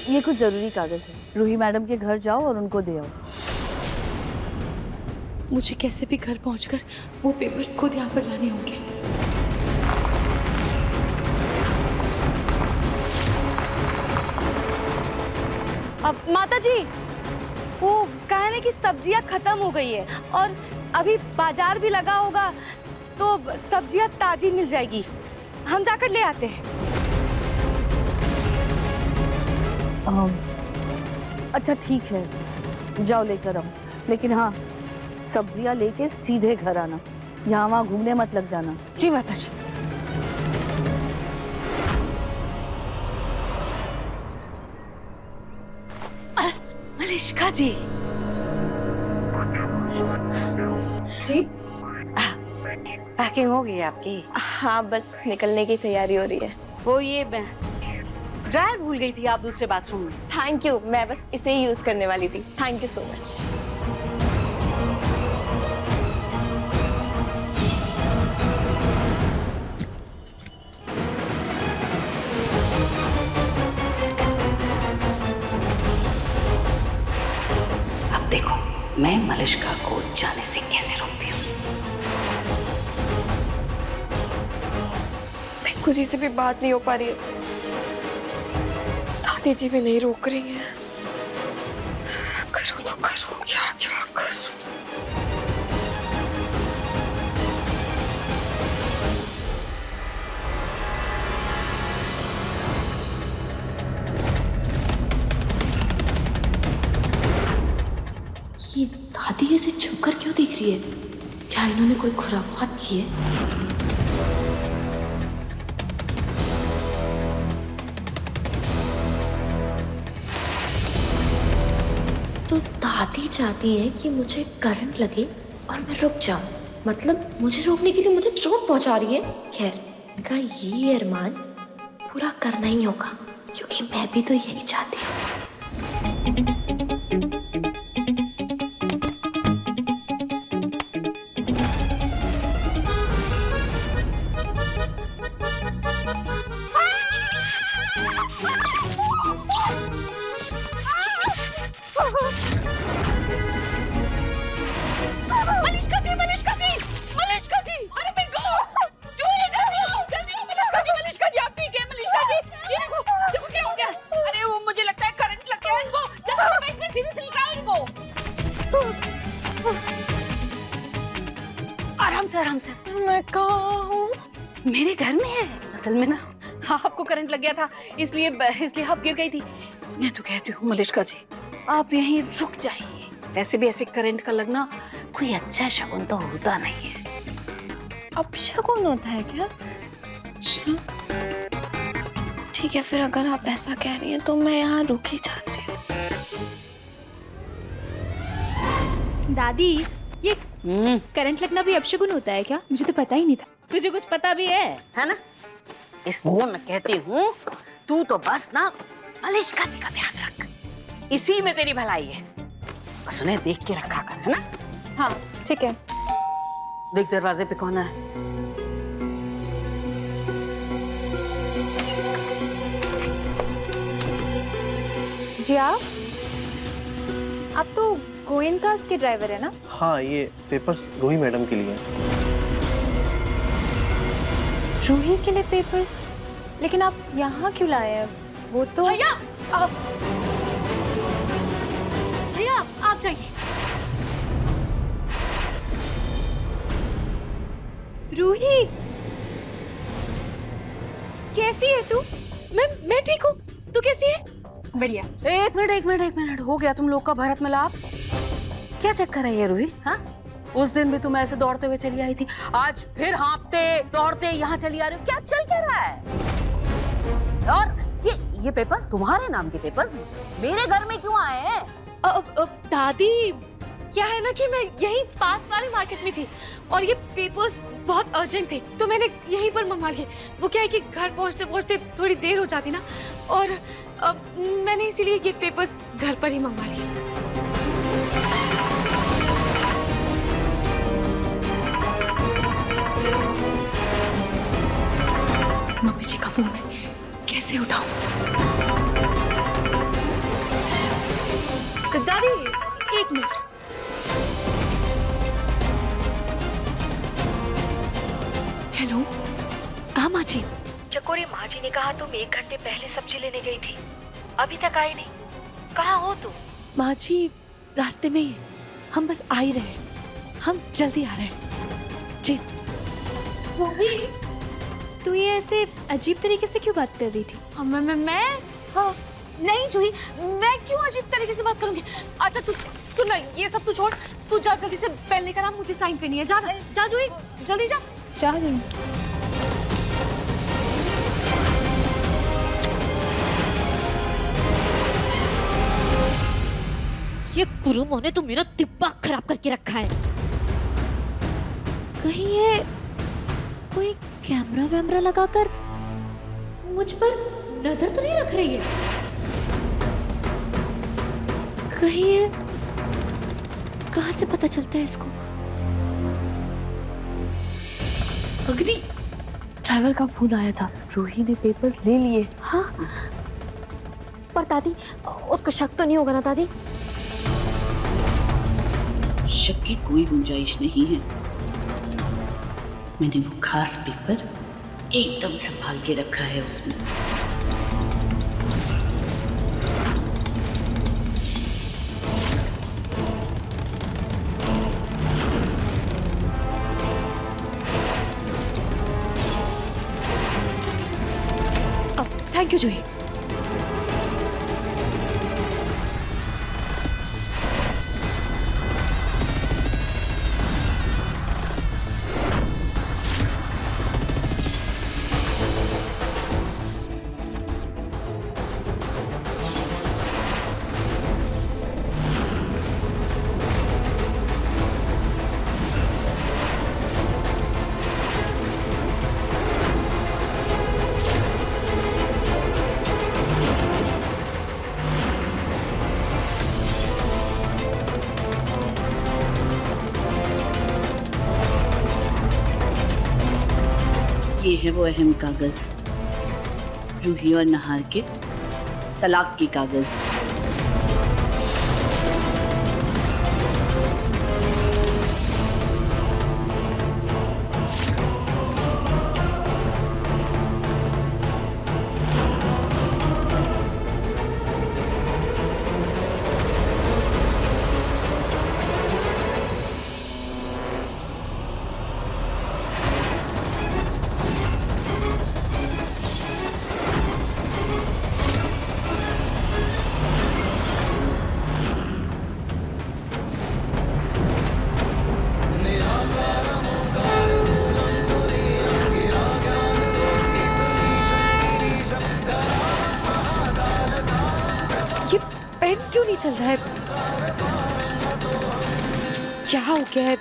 ये कुछ जरूरी कागज है, रूही मैडम के घर जाओ और उनको दे आओ। मुझे कैसे भी घर पहुंचकर वो पेपर्स खुद यहाँ पर लाने होंगे। अब माता जी, वो कहा ना कि सब्जियां खत्म हो गई है और अभी बाजार भी लगा होगा, तो सब्जियां ताजी मिल जाएगी। हम जाकर ले आते हैं। अच्छा ठीक है, जाओ लेकर आओ, लेकिन हाँ सब्जियां लेके सीधे घर आना, यहाँ वहाँ घूमने मत लग जाना। जी माता जी। मलिष्का जी। जी पैकिंग हो गई आपकी? हाँ, बस निकलने की तैयारी हो रही है। वो ये ड्रायर भूल गई थी आप दूसरे बाथरूम में। थैंक यू, मैं बस इसे ही यूज करने वाली थी। Thank you so much. अब देखो मैं मलिष्का को जाने से कैसे रोकती हूँ। पिंकू जी से भी बात नहीं हो पा रही है, दादी जी भी नहीं रोक रही हैं। करूँ तो करूँ क्या क्या करूँ। ये दादी ऐसे छुप कर क्यों देख रही है? क्या इन्होंने कोई खुराफात की है? तो दादी चाहती है कि मुझे करंट लगे और मैं रुक जाऊं, मतलब मुझे रोकने के लिए मुझे चोट पहुंचा रही है। खैर, इनका ये अरमान पूरा करना ही होगा, क्योंकि मैं भी तो यही चाहती हूँ। मलिष्का जी, मलिष्का जी, मलिष्का जी! अरे पिंकू! जल्दी आओ, मलिष्का जी, मलिष्का जी, आप ठीक है? मलिष्का जी, ये देखो, देखो क्या हो गया? अरे वो मुझे लगता है करंट लग गया इनको। जल्दी पेट में सीधे से निकालो इनको। आराम से, आराम से। मैं कहाँ हूँ? मेरे घर में है। असल में ना, हाँ, आपको करंट लग गया था, इसलिए आप गिर गई थी। मैं तो कहती हूँ मलिष्का जी, आप यहीं रुक जाइए। वैसे भी ऐसे करंट का लगना कोई अच्छा शगुन तो होता नहीं है। अब शगुन होता है क्या? अच्छा ठीक है, फिर अगर आप ऐसा कह रही हैं तो मैं यहाँ रुक ही जाती हूँ। दादी, ये करंट लगना भी अपशगुन होता है क्या? मुझे तो पता ही नहीं था। तुझे कुछ पता भी है ना? इसलिए मैं कहती हूँ, तू तो बस ना मलिष्का जी का ध्यान रख, इसी में तेरी भलाई है। बस उन्हें देख के रखा कर, है ना? हाँ ठीक है। देख दरवाजे पे कौन है। जी आप तो गोयनकास के ड्राइवर है ना? हाँ, ये पेपर्स रूही मैडम के लिए हैं। रूही के लिए पेपर्स? लेकिन आप यहाँ क्यों लाए हैं? वो तो भैया आप जाइए। रूही, कैसी है तू? मैं ठीक हूँ, तू कैसी है? बढ़िया। एक मिनट हो गया तुम लोग का भारत मिलाप। क्या चक्कर है ये रूही? हाँ, उस दिन भी तुम ऐसे दौड़ते हुए चली आई थी, आज फिर हाँफते दौड़ते यहाँ चली आ रही हो। क्या चल क्या रहा है? और ये पेपर तुम्हारे नाम के पेपर मेरे घर में क्यों आए हैं? दादी, क्या है ना कि मैं यहीं पास वाले मार्केट में थी और ये पेपर्स बहुत अर्जेंट थे, तो मैंने यहीं पर मंगवा लिए। वो क्या है कि घर पहुंचते पहुंचते थोड़ी देर हो जाती ना, और मैंने इसीलिए ये पेपर्स घर पर ही मंगवा लिए। मम्मी जी का फोन है, कैसे उठाऊं? दादी एक मिनट। हेलो, हाँ माँ जी। चकोरी माँ जी ने कहा तुम 1 घंटे पहले सब्जी लेने गई थी, अभी तक आई नहीं। कहाँ हो तुम? माँ जी रास्ते में ही है, हम बस आ ही रहे हैं, हम जल्दी आ रहे हैं जी। तू ये ऐसे अजीब तरीके से क्यों बात कर रही थी? मैं हाँ नहीं जूही, मैं क्यों अजीब तरीके से बात करूंगी। अच्छा तू सुन ना, ये सब तू छोड़, तू जा जल्दी से पेन लेकर आ, मुझे साइन करनी है। जा ना, जा जूही जल्दी जा। जा रही हूँ। ये कुरुमो ने तो मेरा दिमाग खराब करके रखा है। कहीं ये कोई कैमरा वैमरा लगाकर मुझ पर नजर तो नहीं रख रही है? कहीं ये कहाँ से पता चलता है इसको? अग्नि, ड्राइवर का फोन आया था, रूही ने पेपर्स ले लिए। हाँ, पर दादी उसको शक तो नहीं होगा ना दादी? शक की कोई गुंजाइश नहीं है। मैंने वो खास पेपर एकदम संभाल के रखा है उसमें। थैंक यू जूही। ये है वो अहम कागज, रूही और नहार के तलाक के कागज। ये पेन क्यों नहीं चल रहा है? क्या हो गया है?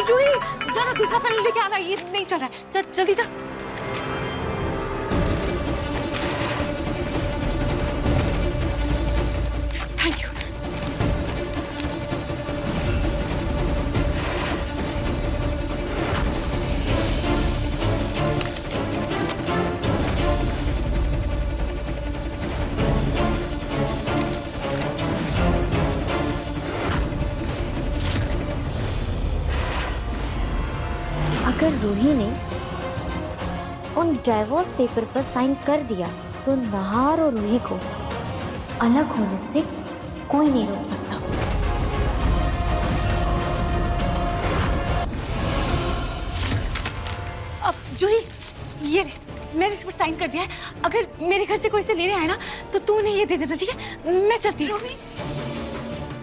जूही जरा दूसरा पेन लेके आना, ये नहीं चल रहा है। जा जल्दी जा। Thank you. अगर रूही ने उन डाइवोर्स पेपर पर साइन कर दिया तो नहार और रूही को अलग होने से कोई नहीं रोक सकता। अब जूही ये ले, मैंने इस पर साइन कर दिया है। अगर मेरे घर से कोई इसे लेने आए ना तो तू उन्हें ये दे देना, ठीक है? मैं चलती हूँ।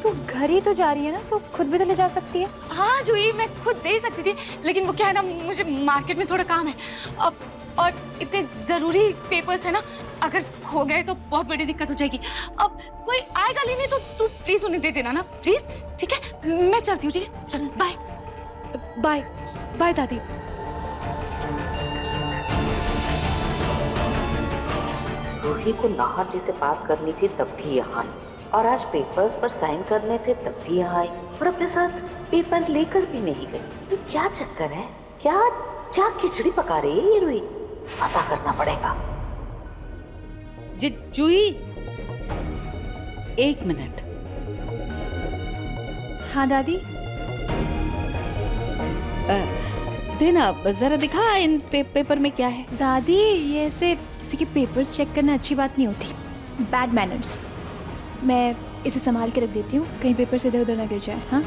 तू घर ही तो जा रही है ना, तो खुद भी तो ले जा सकती है। हाँ जूही, मैं खुद दे सकती थी, लेकिन वो क्या है ना, मुझे मार्केट में थोड़ा काम है अब, और इतने जरूरी पेपर्स है ना, अगर खो गए तो बहुत बड़ी दिक्कत हो जाएगी। अब कोई आएगा लेने तो तू प्लीज उन्हें दे देना ना, प्लीज, ठीक है? मैं चलती हूँ, ठीक है? चल बाय बाय बाय दादी। रूही को नाहर जी से बात करनी थी तब भी यहाँ आई, और आज पेपर्स पर साइन करने थे तब भी यहाँ आई, और अपने साथ पेपर लेकर भी नहीं गई। ये क्या चक्कर है? क्या क्या खिचड़ी पका रही है ये रूही? पता करना पड़ेगा। जूही, एक मिनट। हाँ दादी। देना जरा दिखा इन पेपर में क्या है। दादी ये ऐसे किसी के पेपर्स चेक करना अच्छी बात नहीं होती, बैड मैनर्स। मैं इसे संभाल के रख देती हूँ, कहीं पेपर से इधर उधर ना गिर जाए। हाँ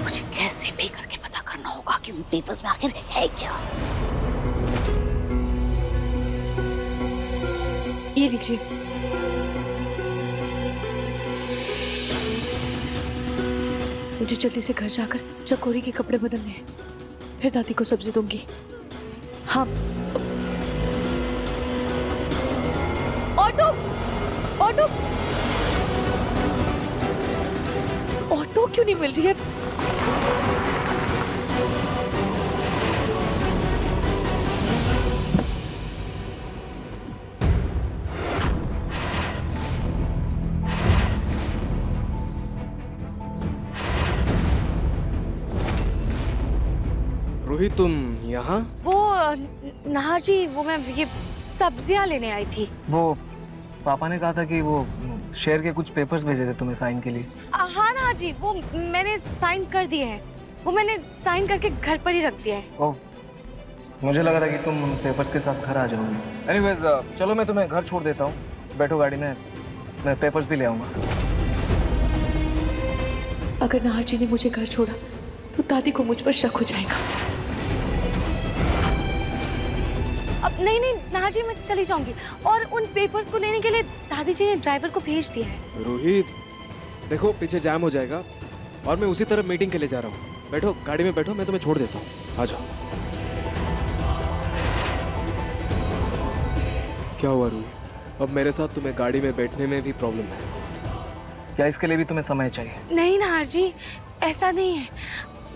मुझे कैसे भी करके पता करना होगा कि उन पेपर्स में आखिर है क्या। ये लीजिए। मुझे जल्दी से घर जाकर चकोरी के कपड़े बदलने हैं, फिर दादी को सब्जी दूंगी। हाँ। ऑटो, ऑटो, ऑटो क्यों नहीं मिल रही है? रोहित, तुम यहाँ? वो नाहर जी, वो मैं ये सब्जियां लेने आई थी। वो पापा ने कहा था कि वो शेयर के कुछ पेपर्स भेजे थे तुम्हें साइन के लिए। हाँ नाहर जी, वो मैंने साइन कर दिए हैं। वो मैंने साइन करके घर पर ही रख दिया है। ओह, मुझे लगा था कि तुम उन पेपर्स के साथ घर आ जाओगे। एनीवेज, चलो मैं तुम्हें घर छोड़ देता हूँ, बैठो गाड़ी में, मैं पेपर्स भी ले आऊँगा। अगर नाहर जी ने मुझे घर छोड़ा तो दादी को मुझ पर शक हो जाएगा। अब नहीं नाहर जी, मैं चली जाऊंगी, और उन पेपर्स को लेने के लिए दादी जी ने ड्राइवर को भेज दिया है। रोहित देखो, पीछे जाम हो जाएगा और मैं उसी तरफ मीटिंग के लिए जा रहा हूँ। बैठो गाड़ी में बैठो, मैं तुम्हें छोड़ देता हूँ, आ जाओ। क्या हुआ रूही? अब मेरे साथ तुम्हें गाड़ी में बैठने में भी प्रॉब्लम है क्या? इसके लिए भी तुम्हें समय चाहिए? नहीं नाहर जी, ऐसा नहीं है।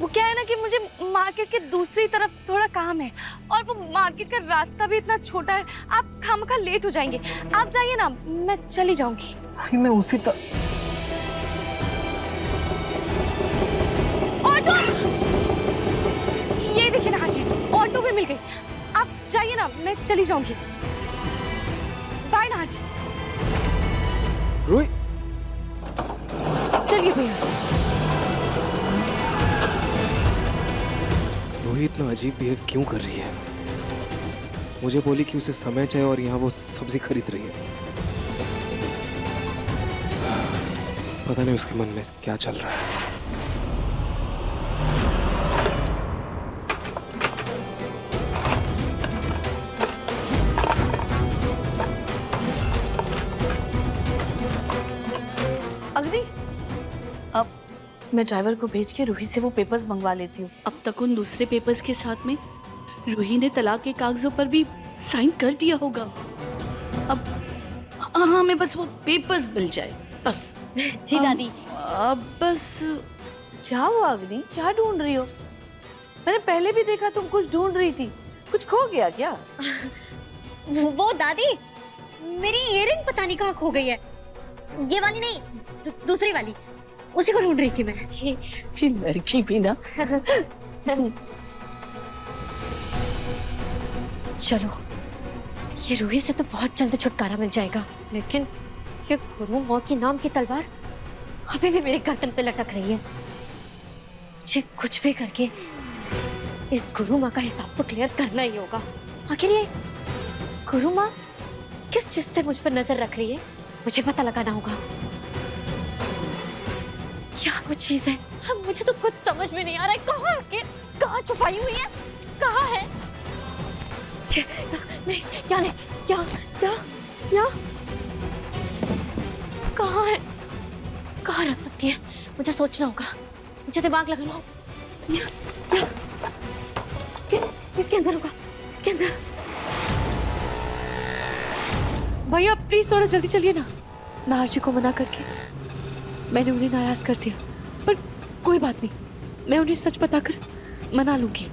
वो क्या है ना कि मुझे मार्केट के दूसरी तरफ थोड़ा काम है, और वो मार्केट का रास्ता भी इतना छोटा है, आप खामखा लेट हो जाएंगे। आप जाइए ना, मैं चली जाऊंगी। मैं उसी ऑटो! ये देखिए नाहर जी, ऑटो भी मिल गई। आप जाइए ना, मैं चली जाऊंगी। बाय नाहर जी। रोहित, चलिए भैया। रोहित इतना अजीब बिहेव क्यों कर रही है? मुझे बोली कि उसे समय चाहिए और यहाँ वो सब्जी खरीद रही है। पता नहीं उसके मन में क्या चल रहा है। अग्नि, अब मैं ड्राइवर को भेज के रूही से वो पेपर्स मंगवा लेती हूँ। अब तक उन दूसरे पेपर्स के साथ में रूही ने तलाक के कागजों पर भी साइन कर दिया होगा। अब हाँ, हमें बस वो पेपर्स मिल जाए बस। जी दादी। अब बस क्या हुआ अग्नि, क्या ढूंढ रही हो? मैंने पहले भी देखा तुम कुछ ढूंढ रही थी, कुछ खो गया क्या? वो दादी, मेरी इयररिंग पता नहीं कहाँ खो गई है। ये वाली नहीं, दूसरी वाली, उसी को ढूंढ रही थी मैं। ये लड़की भी ना। चलो, ये रूही से तो बहुत जल्द छुटकारा मिल जाएगा, लेकिन ये गुरु माँ की नाम की तलवार अभी भी मेरे गर्दन पे लटक रही है। मुझे कुछ भी करके इस गुरु माँ का हिसाब तो क्लियर करना ही होगा। आखिर ये गुरु माँ किस चीज से मुझ पर नजर रख रही है, मुझे पता लगाना होगा। क्या वो चीज है? अब मुझे तो कुछ समझ में नहीं आ रहा है। कहाँ है? कहाँ छुपाई हुई है? कहाँ है? नहीं, क्या नहीं, क्या क्या क्या कहाँ है? कहाँ रख सकती है? मुझे सोचना होगा, मुझे दिमाग लगाना होगा। इसके अंदर होगा, इसके अंदर। भैया प्लीज थोड़ा जल्दी चलिए ना। नाहर जी को मना करके मैंने उन्हें नाराज कर दिया, पर कोई बात नहीं, मैं उन्हें सच बताकर मना लूंगी।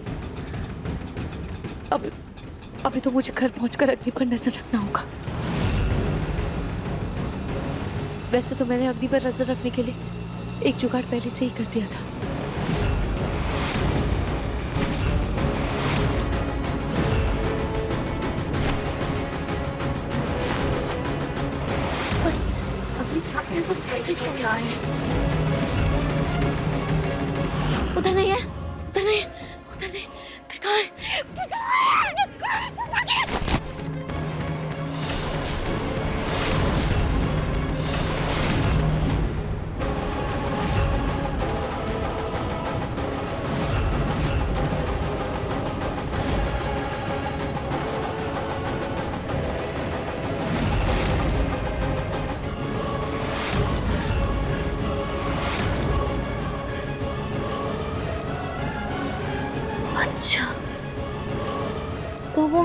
अभी तो मुझे घर पहुंचकर अग्नि पर नजर रखना होगा। वैसे तो मैंने अग्नि पर नजर रखने के लिए एक जुगाड़ पहले से ही कर दिया था। बस अग्नि छापने को कैसे चल रहा है? उधर नहीं है, उधर नहीं, उधर नहीं। कहाँ है? अच्छा, तो वो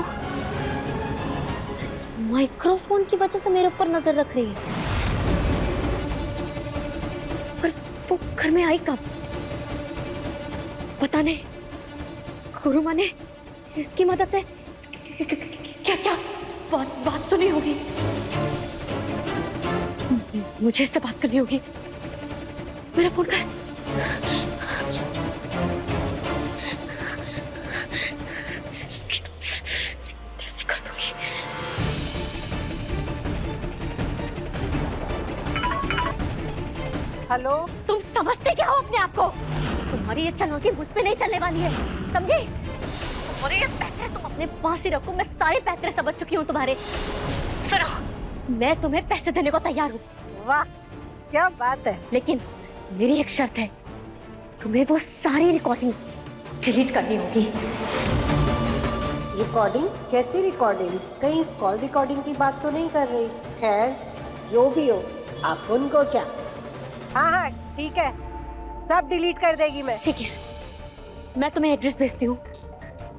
इस माइक्रोफोन की वजह से मेरे ऊपर नजर रख रही है। पर वो घर में आई कब? पता नहीं, गुरुमा ने इसकी मदद से क्या क्या बात सुनी होगी। मुझे इससे बात करनी होगी। मेरा फोन कहाँ है? हेलो, तुम समझते क्या हो अपने आप को? तुम्हारी ये चुनौती मुझ पे नहीं चलने वाली है, समझी? तुम्हारे ये पैसे तुम अपने पास ही रखो। मैं सारे पैसे समझ चुकी हूँ तुम्हारे। सुनो, मैं तुम्हें पैसे देने को तैयार हूँ। वाह क्या बात है। लेकिन मेरी एक शर्त है, तुम्हें वो सारी रिकॉर्डिंग डिलीट करनी होगी। रिकॉर्डिंग? कैसी रिकॉर्डिंग? कहीं इस कॉल रिकॉर्डिंग की बात तो नहीं कर रही? खैर जो भी हो, आप उनको क्या। हाँ हाँ ठीक है, सब डिलीट कर देगी मैं। ठीक है, मैं तुम्हें एड्रेस भेजती हूँ,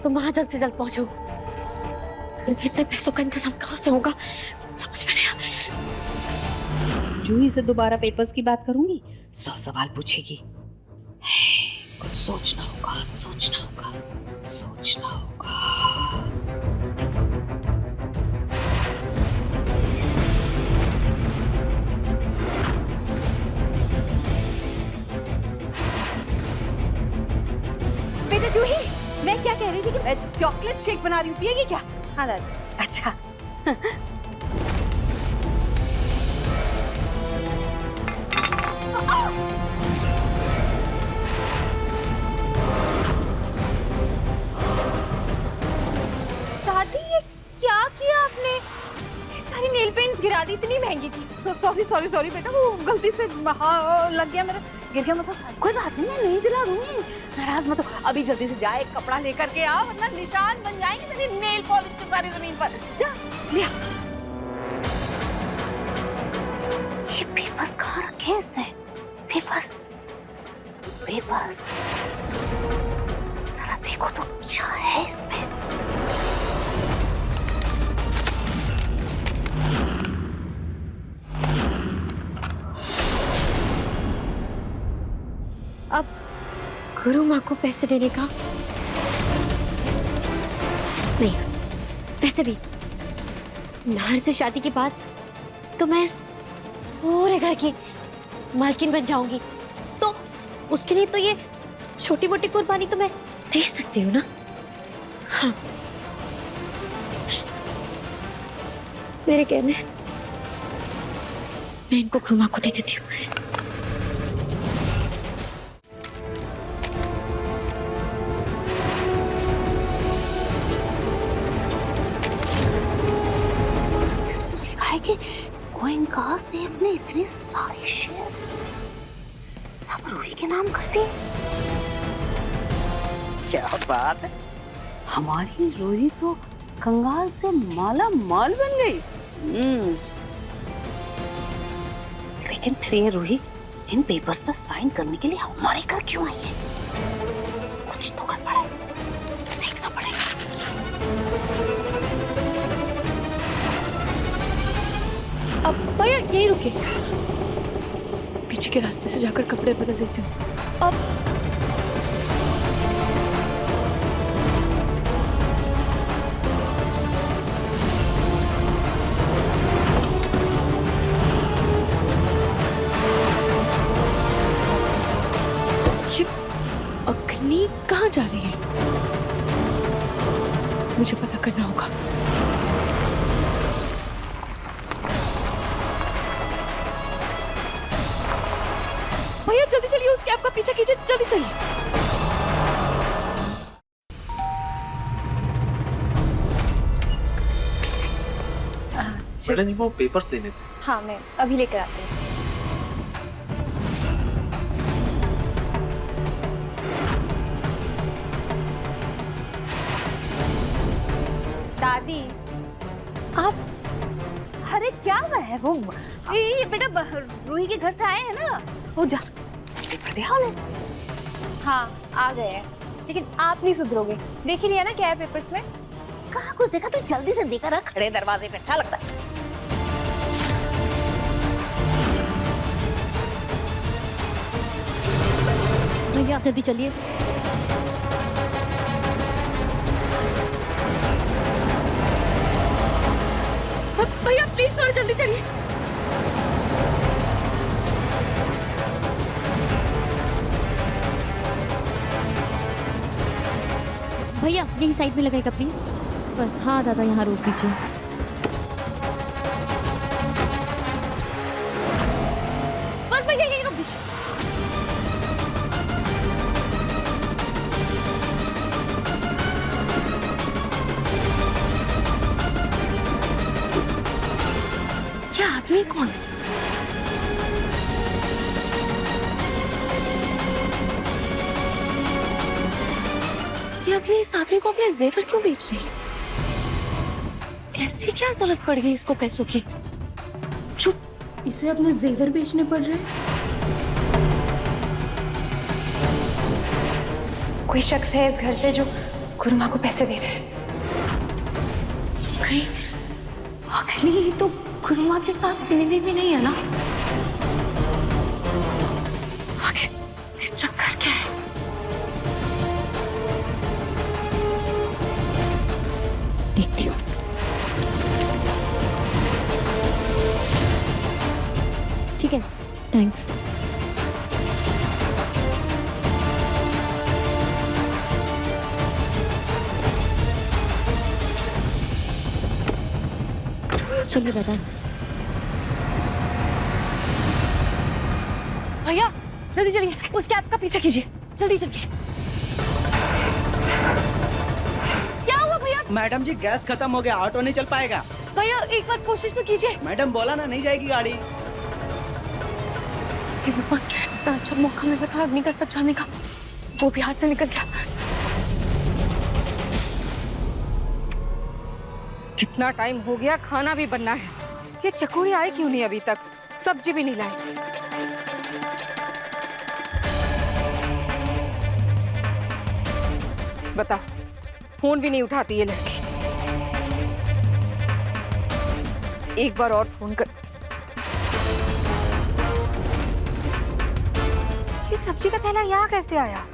तुम वहां जल्द से जल्द पहुंचो। इतने पैसों का इंतजाम कहाँ से होगा समझ में नहीं आ। जूही से दोबारा पेपर्स की बात करूंगी, 100 सवाल पूछेगी। कुछ सोचना होगा, सोचना होगा, सोचना होगा। बेटा जूही, मैं क्या कह रही थी कि मैं चॉकलेट शेक बना रही हूँ, पिएगी क्या? हाँ दादी। अच्छा। दादी ये क्या किया आपने? ये सारी नेल पेंट्स गिरा दी, इतनी महंगी थी। सॉरी बेटा, वो गलती से लग गया मेरा, गिर गया मुझसे। कोई बात नहीं, मैं नहीं दिला दूंगी, नाराज मत हो। अभी जल्दी से जाए, कपड़ा लेकर के आ, वरना निशान बन जाएंगे तेरी नेल पॉलिश के सारी जमीन पर। जा लिया। ये पेपर्स कहाँ रखे हैं इसने? पेपर्स पेपर्स जरा देखो तो क्या है इसमें। अब गुरु माँ को पैसे देने का नहीं, वैसे भी नाहर से शादी के बाद तो मैं इस पूरे घर की मालकिन बन जाऊंगी, तो उसके लिए तो ये छोटी मोटी कुर्बानी तो मैं दे सकती हूँ ना। हाँ, मेरे कहने मैं इनको गुरु माँ को दे देती हूँ। कि गोयनकास ने अपने इतने सारे शेयर्स सब रूही के नाम कर दिए। क्या बात है, हमारी रूही तो कंगाल से माला माल बन गई। लेकिन फिर ये रूही इन पेपर्स पर साइन करने के लिए हमारे घर क्यों आई है? कुछ तो गड़बड़ है, देखना पड़ेगा। अब भैया यही रुके, पीछे के रास्ते से जाकर कपड़े बदल देती हूँ। अब कहाँ जा रही है? मुझे पता करना होगा। भैया जल्दी चलिए, उस कैब का पीछा कीजिए, जल्दी चलिए। मैडम जी वो पेपर्स लेने थे। हाँ, मैं अभी लेकर आती हूँ। दादी, आप अरे क्या हुआ है वो? ये बेटा रूही के घर से आए हैं ना, वो जा पेपर दे आओ। हाँ आ गए हैं, लेकिन आप नहीं सुधरोगे। देख ही लिया ना क्या है पेपर्स में। कहाँ कुछ देखा? तू जल्दी से देकर रख, खड़े दरवाजे पे अच्छा लगता है। भैया जल्दी चलिए। भैया प्लीज थोड़ा जल्दी चलिए। भैया यही साइड में लगाएगा प्लीज। बस हाँ दादा, यहाँ रोक दीजिए। बस भैया यही रोक दीजिए। क्या आदमी कौन है? ये अपने इस आदमी को अपने जेवर क्यों बेच रही है? ऐसी क्या जरूरत पड़ गई इसको पैसों की? चुप, इसे अपने जेवर बेचने पड़ रहे हैं। कोई शख्स है इस घर से जो गुरुमा को पैसे दे रहे हैं। कहीं अगली तो गुरुमा के साथ मिली भी नहीं है ना? आगे फिर चक्कर क्या है? देखती हूँ। ठीक है, थैंक्स। चलिए दादा। भैया जल्दी चलिए, उस कैब का पीछा कीजिए, जल्दी चलिए। क्या हुआ भैया? मैडम जी गैस खत्म हो गया, ऑटो नहीं चल पाएगा। भैया एक बार कोशिश तो कीजिए। मैडम बोला ना नहीं जाएगी गाड़ी। इतना अच्छा मौका मिला था आदमी का सच जानने का, वो भी हाथ से निकल गया। कितना टाइम हो गया, खाना भी बनना है। ये चकोरी आए क्यों नहीं अभी तक? सब्जी भी नहीं लाई। बता, फोन भी नहीं उठाती ये लड़की। एक बार और फोन कर। ये सब्जी का थैला यहाँ कैसे आया?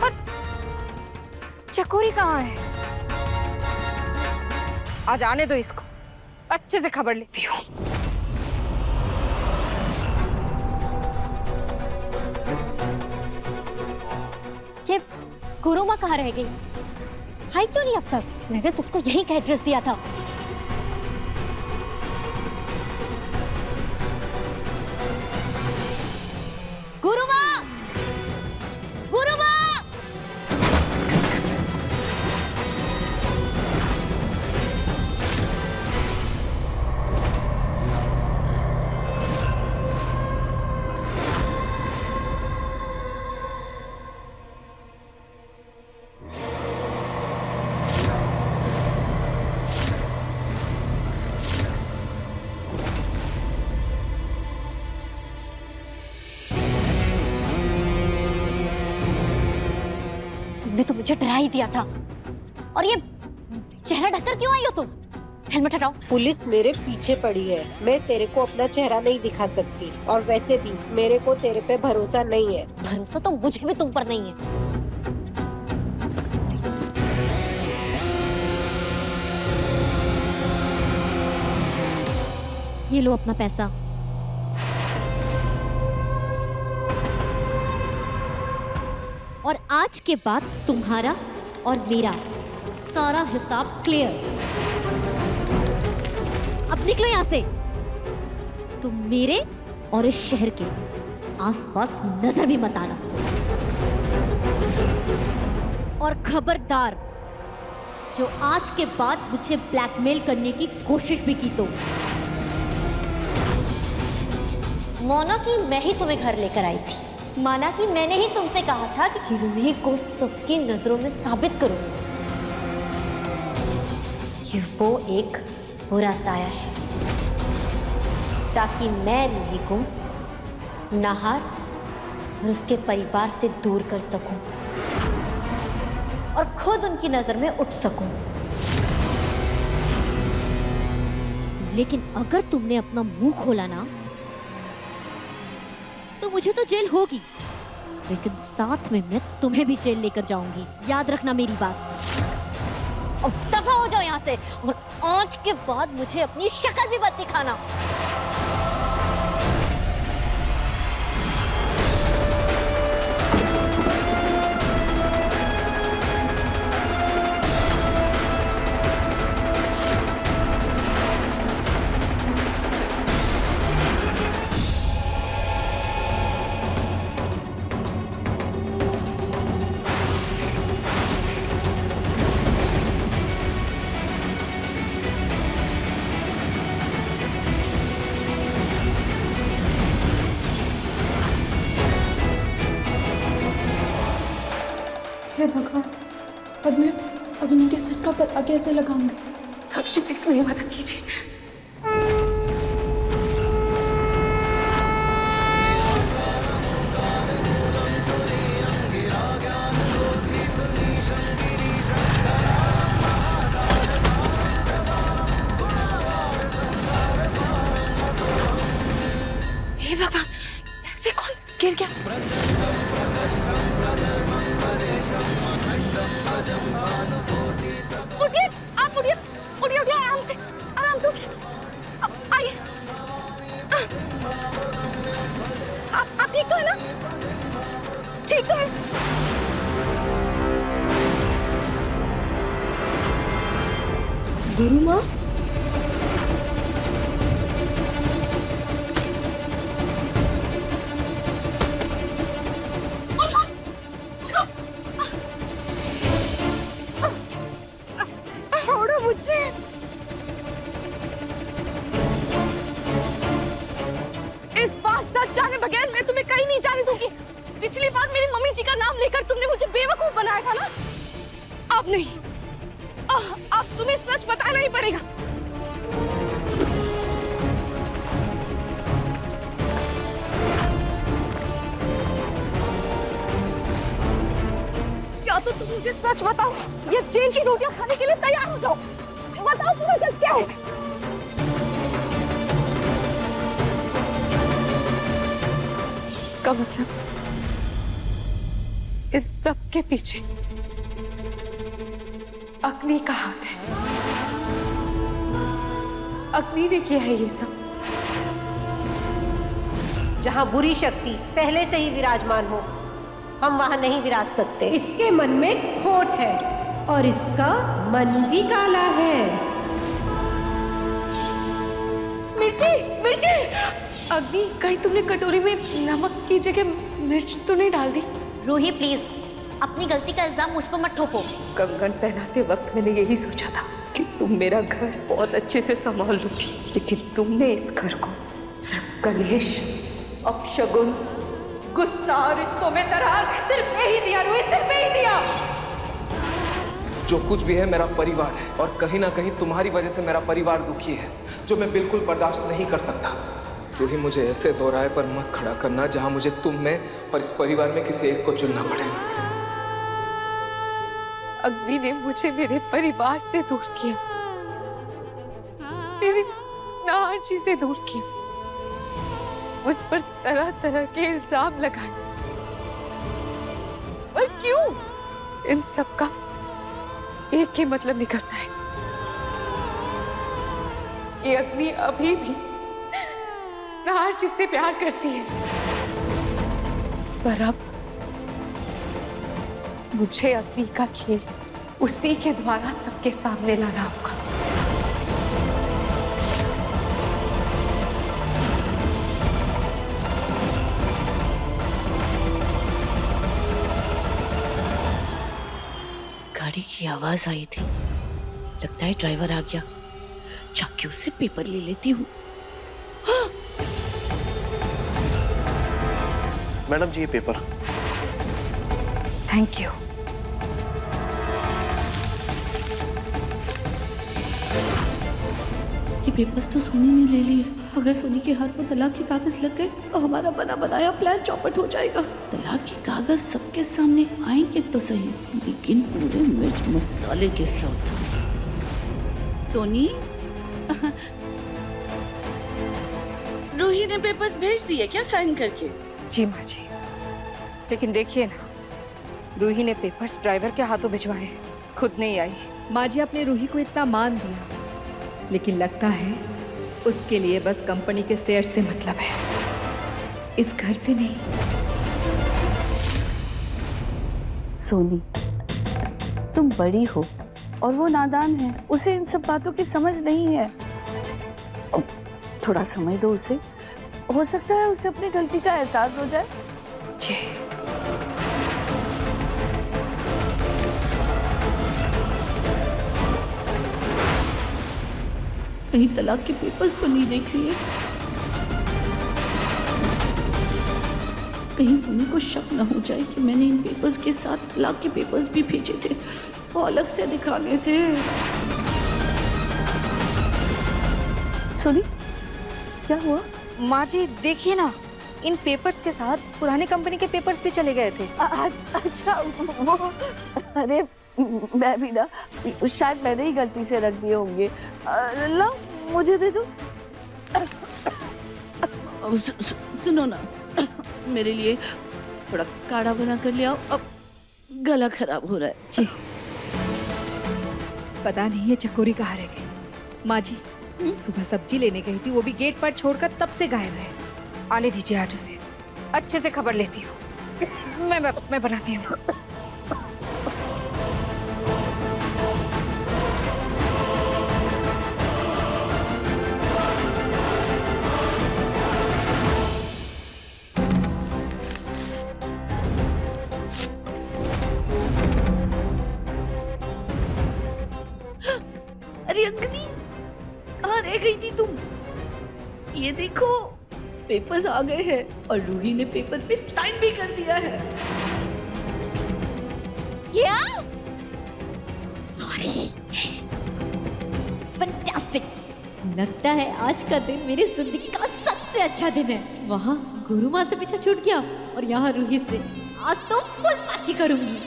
और चकोरी कहाँ है? आज आने दो इसको, अच्छे से खबर लेती हूँ। ये गुरुमा कहाँ रह गई? आई क्यों नहीं अब तक? मैंने तो उसको यहीं का एड्रेस दिया था। गुरुमा! गुरुमा! तुमने तो मुझे डरा ही दिया था। और ये चेहरा ढककर क्यों आई हो तुम? हेलमेट हटाओ। पुलिस मेरे पीछे पड़ी है, मैं तेरे को अपना चेहरा नहीं दिखा सकती। और वैसे भी मेरे को तेरे पे भरोसा नहीं है। भरोसा तो मुझे भी तुम पर नहीं है। ये लो अपना पैसा। और आज आज के बाद तुम्हारा और मेरा सारा हिसाब क्लियर। अब निकलो यहां से। तुम मेरे और इस शहर के आसपास नजर भी मत आना। और खबरदार, जो आज के बाद मुझे ब्लैकमेल करने की कोशिश भी की तो माना कि मैं ही तुम्हें घर लेकर आई थी, माना कि मैंने ही तुमसे कहा था कि रूही को सबकी नजरों में साबित करो कि वो एक बुरा साया है, ताकि मैं रूही को नाहर और उसके परिवार से दूर कर सकूं और खुद उनकी नजर में उठ सकूं। लेकिन अगर तुमने अपना मुंह खोला ना, तो मुझे तो जेल होगी, लेकिन साथ में मैं तुम्हें भी जेल लेकर जाऊंगी। याद रखना मेरी बात। और दफा हो जाओ यहां से, और आज के बाद मुझे अपनी शक्ल भी मत दिखाना। हे भगवान, अब मैं अग्नि के सर का पता कैसे लगाऊंगी? अक्षय प्लीज मेरी मदद कीजिए। हे भगवान, ऐसे कौन गिर गया? उठिए, आप उठिए, उठिए, उठिए, आराम से उठिए। आइए, आप ठीक तो है ना? ठीक तो है? गुरु माँ, इस बार सच जाने बगैर मैं तुम्हें कहीं नहीं जाने दूंगी। पिछली बार मेरी मम्मी जी का नाम लेकर तुमने मुझे बेवकूफ बनाया था ना, अब नहीं। अब तुम्हें सच बताना ही पड़ेगा। या तो तुम मुझे सच बताओ या जेल की रोटियां खाने के लिए तैयार हो जाओ। बताओ तुम्हें सच क्या है? इसका मतलब इन सब के पीछे अग्नि का हाथ है। अग्नि ने किया है ये सब। जहाँ बुरी शक्ति पहले से ही विराजमान हो, हम वहाँ नहीं विराज सकते। इसके मन में खोट है और इसका मन भी काला है। मिर्ची, मिर्ची! अग्नि, कहीं तुमने कटोरी में नमक की जगह मिर्च तो नहीं डाल दी? रूही प्लीज, अपनी गलती का इल्जाम मुझ पर मत ठोको। कंगन पहनाते वक्त मैंने यही सोचा था कि तुम मेरा घर बहुत अच्छे से संभाल लोगी, लेकिन तुमने इस घर को सिर्फ कलेश, अपशगुन, गुस्सा, रिश्तों में दरार सिर्फ यही दिया रूही, सिर्फ यही दिया। जो कुछ भी है मेरा परिवार है, और कहीं ना कहीं तुम्हारी वजह से मेरा परिवार दुखी है, जो मैं बिल्कुल बर्दाश्त नहीं कर सकता। रूही, मुझे ऐसे दोराहे पर मत खड़ा करना जहां मुझे तुम में और इस परिवार में किसी एक को चुनना पड़े। अग्नि ने मुझे मेरे परिवार से दूर किया, मेरी नाहर जी से दूर किया, मुझ पर तरह तरह के इल्जाम लगाए। पर क्यों? इन सब का एक ही मतलब निकलता है कि अग्नि अभी भी नाहर जी से प्यार करती है, पर अब मुझे अग्नि का खेल उसी के द्वारा सबके सामने लाना होगा। गाड़ी की आवाज आई थी, लगता है ड्राइवर आ गया। जाके उससे पेपर ले लेती हूँ। मैडम जी ये पेपर। Thank you. ये पेपर्स तो सोनी ने ले लिए। अगर सोनी के हाथ में तलाक के कागज लग गए तो हमारा बना बनाया प्लान चौपट हो जाएगा। तलाक के कागज सबके सामने आएंगे तो सही, लेकिन पूरे मिर्च मसाले के साथ। सोनी, रूही ने पेपर्स भेज दिए क्या साइन करके? जी माँ जी, लेकिन देखिए ना, रूही ने पेपर्स ड्राइवर के हाथों भिजवाए, खुद नहीं आई। माँ जी आपने रूही को इतना मान दिया, लेकिन लगता है उसके लिए बस कंपनी के शेयर से मतलब है, इस घर से नहीं। सोनी, तुम बड़ी हो और वो नादान है, उसे इन सब बातों की समझ नहीं है। थोड़ा समय दो उसे, हो सकता है उसे अपनी गलती का एहसास हो जाए। जी। कहीं तलाक के पेपर्स तो नहीं देख लिए? कहीं सोनी को शक न हो जाए कि मैंने इन पेपर्स के साथ तलाक के पेपर्स भी भेजे थे, वो अलग से दिखाने थे। सोनी, क्या हुआ? माँ जी देखिए ना, इन पेपर्स के साथ पुरानी कंपनी के पेपर्स भी चले गए थे। अच्छा वो, अरे मैं भी ना, शायद मैंने ही गलती से रख दिए होंगे। लो मुझे दे दो। सुनो ना, मेरे लिए थोड़ा काढ़ा बना कर ले आओ, अब गला खराब हो रहा है। जी। पता नहीं ये चकोरी कहाँ रह गई। माँ जी सुबह सब्जी लेने गई थी, वो भी गेट पर छोड़कर तब से गायब है। आने दीजिए आज उसे, अच्छे से खबर लेती हूँ। मैं बनाती हूँ। अरे अग्नि, कहाँ रह गई थी तुम? ये देखो पेपर्स आ गए हैं और रूही ने पेपर पे साइन भी कर दिया है। क्या? सॉरी। फैंटास्टिक। लगता है आज का दिन मेरी जिंदगी का सबसे अच्छा दिन है। वहाँ गुरु माँ से पीछा छूट गया और यहाँ रूही से। आज तो फुल पार्टी करूंगी।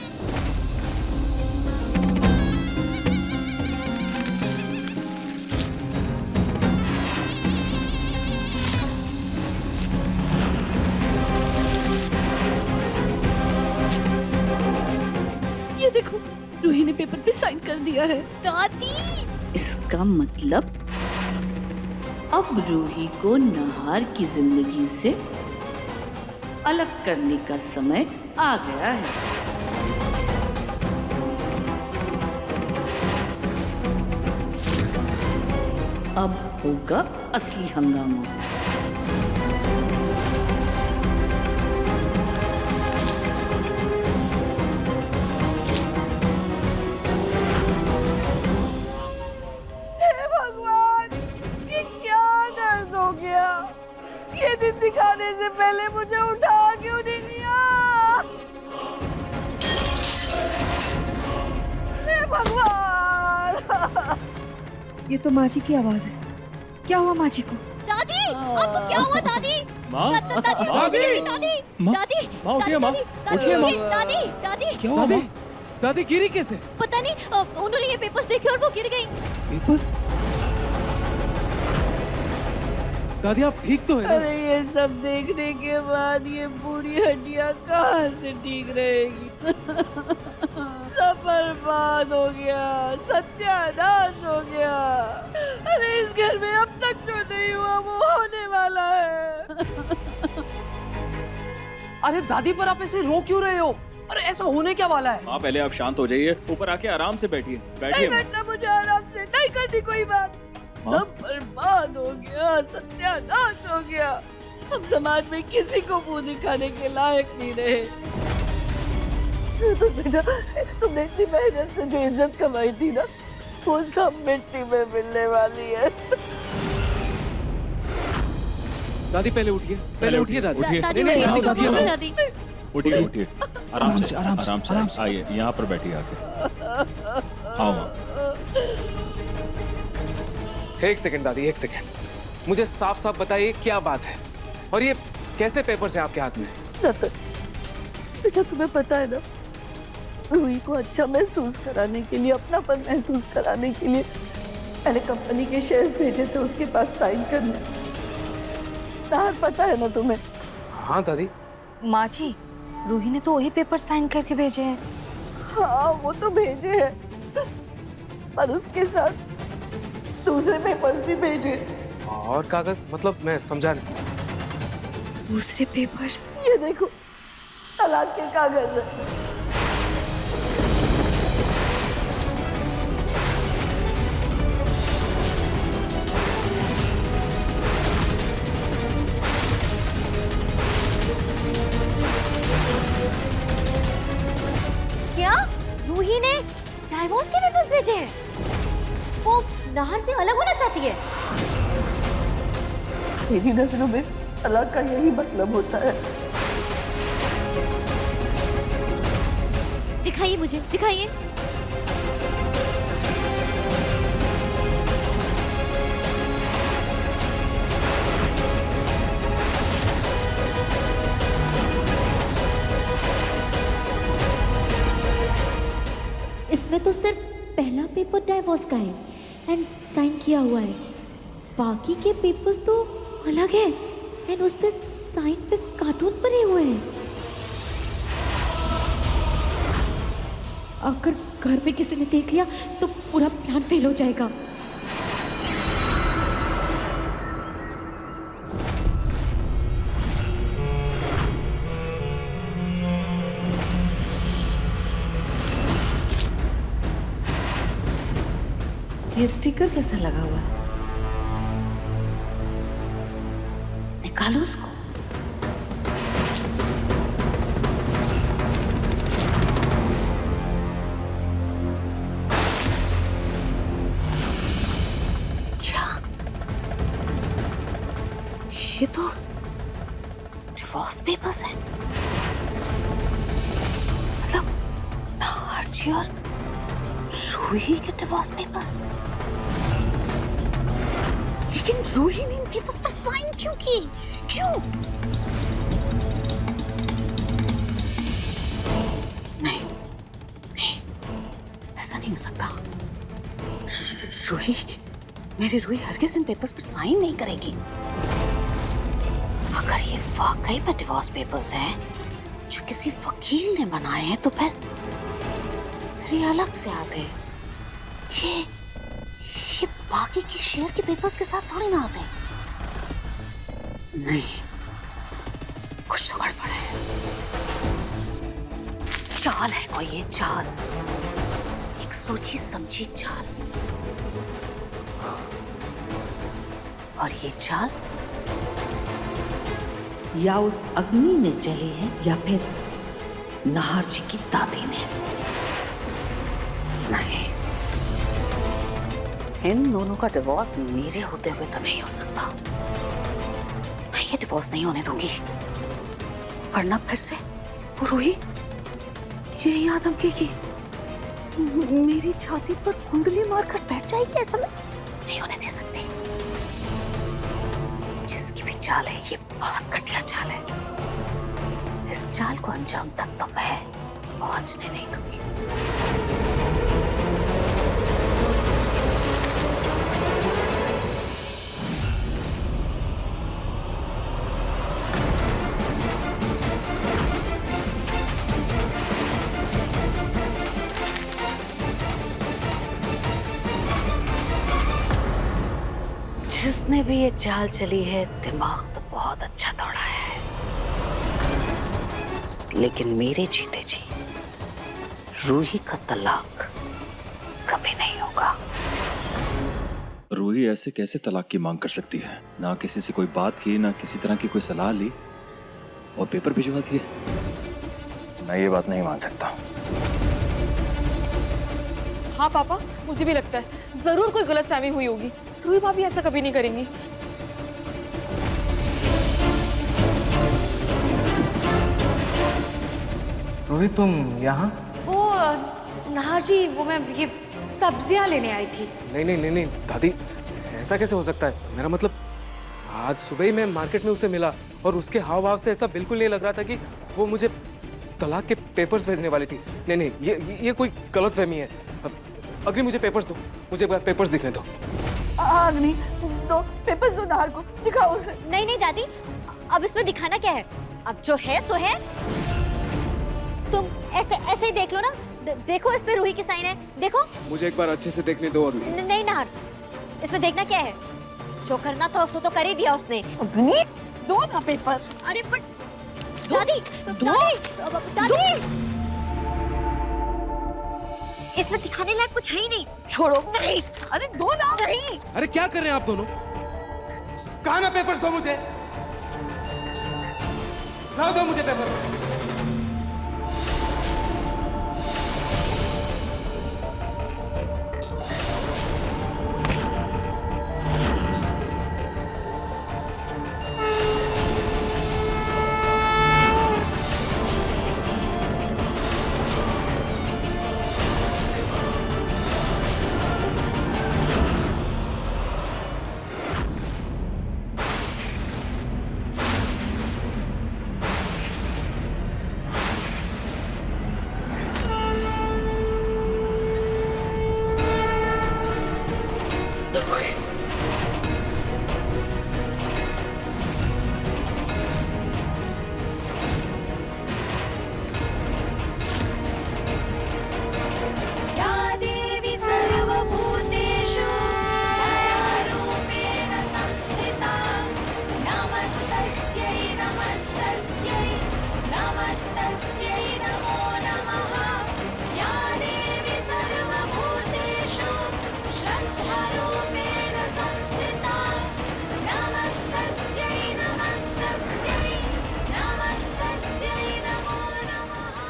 ये देखो, रूही ने पेपर पे साइन कर दिया है। दादी, इसका मतलब अब रूही को नहार की जिंदगी से अलग करने का समय आ गया है। अब होगा असली हंगामा। ये दिन दिखाने से पहले मुझे उठा क्यों नहीं दिया? हे भगवान! ये तो माँ जी की आवाज है। क्या हुआ माँ जी को? दादी, आपको क्या हुआ दादी? माँ, दादी, माँ, दादी, माँ, उठिए माँ, उठिए माँ। दादी, दादी, क्या हुआ माँ? दादी गिरी कैसे? पता नहीं, उन्होंने ये पेपर्स देखे और वो गिर गई। पेपर? दादी आप ठीक तो है ना? अरे ये सब देखने के बाद ये पूरी हड्डियां कहाँ से ठीक रहेगी? सब बर्बाद हो गया, सत्यानाश हो गया। अरे इस घर में अब तक जो नहीं हुआ वो होने वाला है। अरे दादी, पर आप ऐसे रो क्यों रहे हो? अरे ऐसा होने क्या वाला है? माँ पहले आप शांत हो जाइए, ऊपर आके आराम से बैठिए। नहीं बैठिए माँ। बैठना मुझे आराम से, नहीं करनी कोई बात। सब बर्बाद हो गया, सत्यानाश हो गया। हम समाज में किसी को मुंह दिखाने के लायक नहीं रहे। तो बेटा, तुमने इतनी मेहनत से जो इज्जत कमाई थी ना, वो सब मिट्टी में मिलने वाली है। दादी पहले उठिए, पहले उठिए दादी। दादी दादी उठिए उठिए, आराम से आराम से आइए, यहाँ पर बैठिए आके। आओ माँ। एक सेकंड दादी, एक सेकंड। मुझे साफ साफ बताइए क्या बात है, और ये कैसे पेपर्स हैं आपके हाथ में? बेटा तुम्हें पता है ना, रूही को अच्छा महसूस कराने के लिए, अपनापन महसूस कराने के लिए मैंने कंपनी के शेयर भेजे थे उसके पास साइन करने। पता है ना तुम्हें? हाँ दादी। माँ जी, रूही ने तो वही पेपर साइन करके भेजे हैं। हाँ वो तो भेजे हैं, पर उसके साथ दूसरे पेपर्स भी भेजे। और कागज? मतलब मैं समझा नहीं। दूसरे पेपर्स? ये देखो, तलाक के कागज है। क्या रूही ने डाइवोर्स के पेपर्स भेजे हैं? वो नाहर से अलग होना चाहती है? मेरी नजरों में तलाक का यही मतलब होता है। दिखाइए मुझे, दिखाइए। इसमें तो सिर्फ पहला पेपर डाइवोर्स का है एंड साइन किया हुआ है, बाकी के पेपर्स तो अलग है एंड उस पे साइन पे कार्टून बने हुए हैं। अगर घर पे किसी ने देख लिया तो पूरा प्लान फेल हो जाएगा। ये स्टिकर कैसा लगा हुआ है? निकालो उसको। क्या? ये तो डिवोर्स पेपर्स हैं। मतलब नाहर जी और रूही के डिवोर्स पेपर्स। लेकिन रूही ने इन पेपर्स पर साइन क्यों की? क्यों? नहीं, ऐसा नहीं हो सकता। रूही, मेरी रूही हरगिज़ इन पेपर्स पर साइन नहीं करेगी। अगर ये वाकई में डिवोर्स पेपर्स हैं जो किसी वकील ने बनाए हैं, तो फिर ये अलग से आते हैं। ये बाकी के शेयर के पेपर्स के साथ थोड़ी ना आते। नहीं, कुछ तो गड़बड़ है। चाल है कोई, ये चाल, एक सोची समझी चाल। और ये चाल या उस अग्नि ने चली है या फिर नाहर जी की दादी ने। नहीं, इन दोनों का डिवोर्स मेरे होते हुए तो नहीं हो सकता। मैं ये डिवोर्स नहीं होने दूंगी, वरना फिर से वो रूही यही याद धमकेगी, मेरी छाती पर कुंडली मारकर बैठ जाएगी। ऐसा मैं नहीं होने दे सकती। जिसकी भी चाल है, ये बहुत घटिया चाल है। इस चाल को अंजाम तक तो मैं पहुंचने नहीं दूंगी। जिसने भी ये चाल चली है, दिमाग तो बहुत अच्छा दौड़ा है, लेकिन मेरे जीते जी रूही का तलाक कभी नहीं होगा। रूही ऐसे कैसे तलाक की मांग कर सकती है? ना किसी से कोई बात की, ना किसी तरह की कोई सलाह ली, और पेपर भिजवा दिए। मैं ये बात नहीं मान सकता। हाँ पापा, मुझे भी लगता है जरूर कोई गलतफहमी हुई होगी। रूही भाभी ऐसा कभी नहीं करेंगी। रूही तुम यहाँ? वो नाहर जी, वो मैं ये सब्जियां लेने आई थी। नहीं दादी, ऐसा कैसे हो सकता है? मेरा मतलब आज सुबह ही मैं मार्केट में उसे मिला और उसके हाव भाव से ऐसा बिल्कुल नहीं लग रहा था कि वो मुझे तलाक के पेपर्स भेजने वाली थी। नहीं, ये कोई गलतफहमी है। अग्नि, मुझे पेपर्स दो, मुझे पेपर्स दिखने दो। अग्नि, दो पेपर्स दो नाहर को, दिखाओ उसे। नहीं दादी, अब इसमें दिखाना क्या है? अब जो है सो है। तुम ऐसे ही देख लो ना। देखो, इस पे रूही की साइन है, देखो। मुझे एक बार अच्छे से देखने दो अग्नि। नहीं नाहर, इसमें देखना क्या है? जो करना था उसको तो कर ही दिया उसने। अग्नि, दो ना पेपर। अरे पर दादी, इसमें दिखाने लायक कुछ है ही नहीं। छोड़ो। नहीं। अरे दो ना। नहीं। अरे क्या कर रहे हैं आप दोनों? कहा ना पेपर्स दो मुझे। लाओ, दो मुझे पेपर।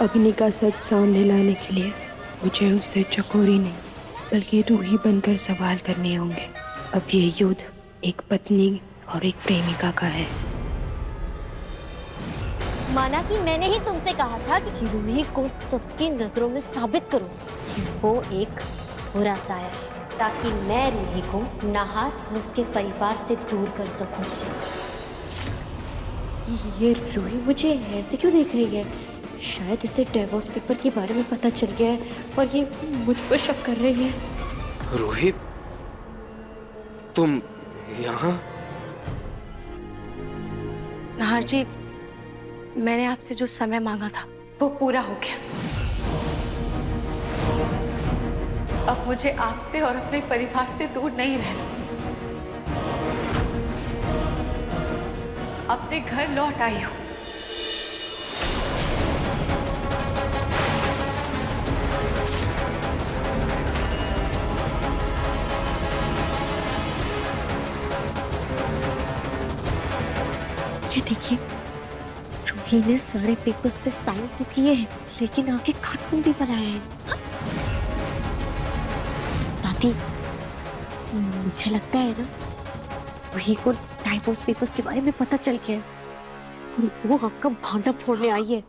अग्नि का सच सामने लाने के लिए मुझे उससे चकोरी नहीं बल्कि रूही बनकर सवाल करने होंगे। अब ये युद्ध एक पत्नी और एक प्रेमिका का है। माना कि मैंने ही तुमसे कहा था कि रूही को सबकी नजरों में साबित करूं कि वो एक बुरा साया है, ताकि मैं रूही को नाहर और उसके परिवार से दूर कर सकूं। ये रूही मुझे ऐसे क्यों देख रही है? शायद इसे डिवोर्स पेपर के बारे में पता चल गया है और ये मुझ पर शक कर रही है। रूही, तुम यहाँ? नाहर जी, मैंने आपसे जो समय मांगा था वो पूरा हो गया। अब मुझे आपसे और अपने परिवार से दूर नहीं रहना। अपने घर लौट आई हूँ। ये देखिए, रूही ने सारे पेपर्स पे साइन तो किए हैं, लेकिन आगे खातून भी बनाया है। दादी, मुझे लगता है ना, रूही को डाइवोर्स पेपर्स के बारे में पता चल गया है और वो आपका भांडा फोड़ने आई है।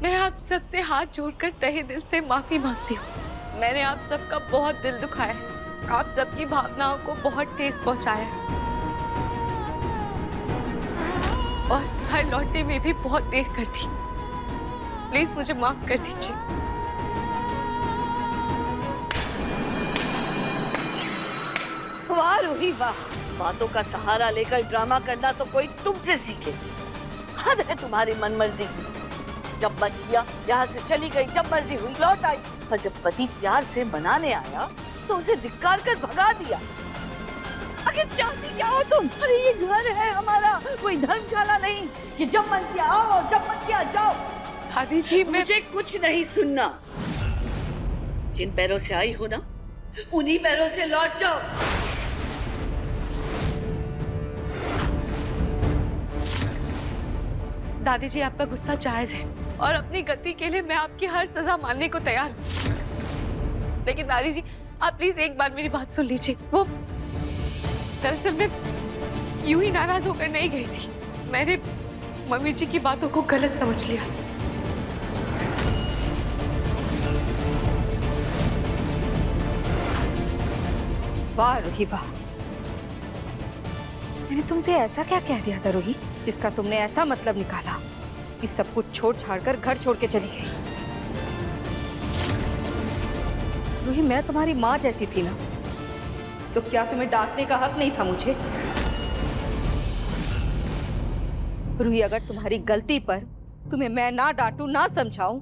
मैं आप सबसे हाथ जोड़कर तहे दिल से माफी मांगती हूँ। मैंने आप सबका बहुत दिल दुखाया है, आप सबकी भावनाओं को बहुत ठेस पहुंचाया है और घर लौटने में भी बहुत देर कर दी। प्लीज मुझे माफ कर दीजिए। वाह रूही वाह, बातों का सहारा लेकर ड्रामा करना तो कोई तुमसे सीखे। हद है तुम्हारी मनमर्जी। जब मन किया यहाँ से चली गई, जब मर्जी हुई लौट आई, और जब पति प्यार से मनाने आया तो उसे धिक्कार कर भगा दिया। आखिर चाहती क्या हो तुम? अरे ये घर है हमारा, कोई धर्मशाला नहीं। ये जब मन किया आओ और जब मन किया जाओ। दादी जी मुझे कुछ नहीं सुनना। जिन पैरों से आई हो ना, उन्हीं पैरों से लौट जाओ। दादी जी आपका गुस्सा जायज है और अपनी गलती के लिए मैं आपकी हर सजा मानने को तैयार हूँ, लेकिन दादी जी आप प्लीज एक बार मेरी बात सुन लीजिए। वो दरअसल मैं यूं ही नाराज होकर नहीं गई थी, मैंने मम्मी जी की बातों को गलत समझ लिया। वाह रूही वाह, मैंने तुमसे ऐसा क्या कह दिया था रूही, जिसका तुमने ऐसा मतलब निकाला कि सब कुछ छोड़ छाड़ कर घर छोड़ के चली गई। रूही मैं तुम्हारी माँ जैसी थी ना, तो क्या तुम्हें डांटने का हक नहीं था मुझे? रूही अगर तुम्हारी गलती पर तुम्हें मैं ना डांटूं ना समझाऊं,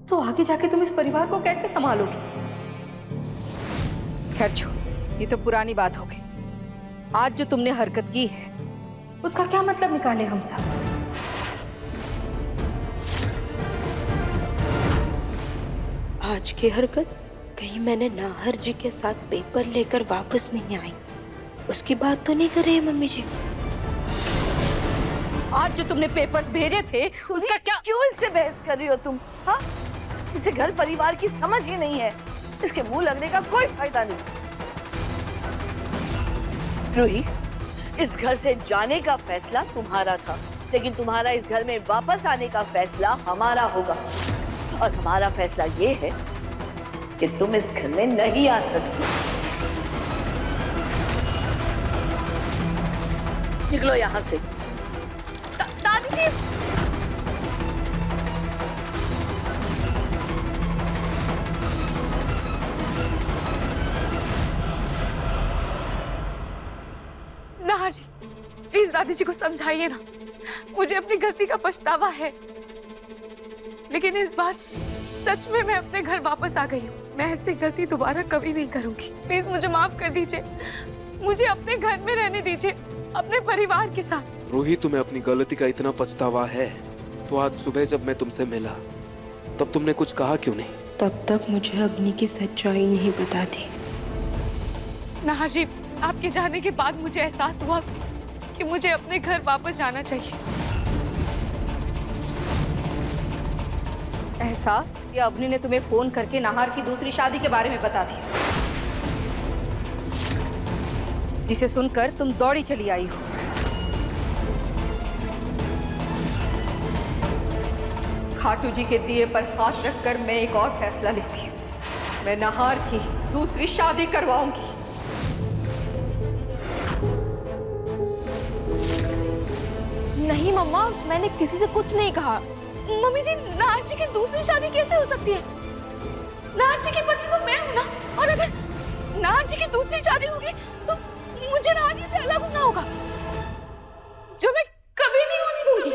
तो आगे जाके तुम इस परिवार को कैसे संभालोगी? खैर छोड़, ये तो पुरानी बात हो गई। आज जो तुमने हरकत की है उसका क्या मतलब निकाले हम सब? आज की हरकत कहीं मैंने नाहर जी के साथ पेपर लेकर वापस नहीं आई, उसकी बात तो नहीं कर रही है मम्मी जी? आज जो तुमने पेपर्स भेजे थे उसका क्या? क्यों इससे बहस कर रही हो तुम? हाँ, इसे घर परिवार की समझ ही नहीं है, इसके मुंह लगने का कोई फायदा नहीं। रूही, इस घर से जाने का फैसला तुम्हारा था, लेकिन तुम्हारा इस घर में वापस आने का फैसला हमारा होगा। और हमारा फैसला ये है कि तुम इस घर में नहीं आ सकती। निकलो यहाँ से। दादी जी नाहर जी प्लीज दादी जी को समझाइए ना, मुझे अपनी गलती का पछतावा है, लेकिन इस बार सच में मैं अपने घर वापस आ गई हूँ। मैं ऐसी गलती दोबारा कभी नहीं करूंगी। प्लीज मुझे माफ कर दीजिए, मुझे अपने घर में रहने दीजिए, अपने परिवार के साथ। रूही तुम्हें अपनी गलती का इतना पछतावा है तो आज सुबह जब मैं तुमसे मिला तब तुमने कुछ कहा क्यों नहीं? तब तक मुझे अग्नि की सच्चाई नहीं बता दी। नाहर जी आपके जाने के बाद मुझे एहसास हुआ कि मुझे अपने घर वापस जाना चाहिए। एहसास या अग्नि ने तुम्हें फोन करके नाहर की दूसरी शादी के बारे में बता दिया, जिसे सुनकर तुम दौड़ी चली आई हो। खाटू जी के दिए पर हाथ रखकर मैं एक और फैसला लेती हूँ, मैं नाहर की दूसरी शादी करवाऊंगी। नहीं मम्मा, मैंने किसी से कुछ नहीं कहा। मम्मी जी नाहर जी की दूसरी शादी कैसे हो सकती है? नाहर जी की पत्नी तो मैं हूँ ना, और अगर नाहर जी की दूसरी शादी होगी तो मुझे नाहर जी से अलग होना होगा, जो मैं कभी नहीं होने दूंगी।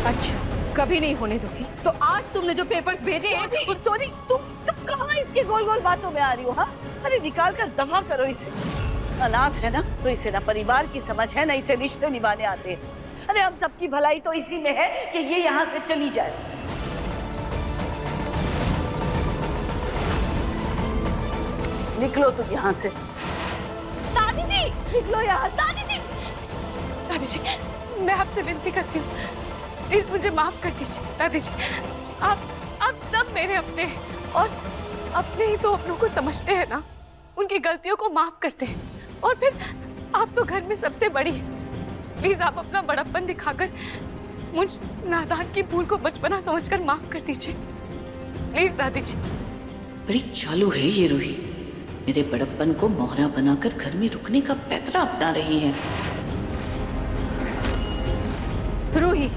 अच्छा, कभी नहीं होने दोगी? तो आज तुमने जो पेपर्स भेजे हैं उस स्टोरी तुम कहाँ इसके गोल गोल बातों में आ रही हो? हाँ, अरे निकाल कर दफा करो इसे। अनाथ है ना, तो इसे ना परिवार की समझ है ना इसे रिश्ते निभाने आते हैं। अरे हम सबकी भलाई तो इसी में है कि ये यहाँ से चली जाए। निकलो तुम यहाँ से। दादी जी निकलो यहाँ। दादी जी मैं आपसे विनती करती हूँ, प्लीज मुझे माफ कर दीजिए। दादी जी आप सब मेरे अपने हैं और अपने ही तो अपनों को समझते हैं ना, उनकी गलतियों को माफ करते हैं, और फिर आप तो घर में सबसे बड़ी हैं। प्लीज आप अपना बड़प्पन दिखाकर मुझ नादान की भूल को बचपना समझकर माफ कर दीजिए, प्लीज दादी जी। बड़ी चालू है ये रूही, मेरे बड़प्पन को मोहरा बनाकर घर में रुकने का पैतरा अपना रही है। रूही,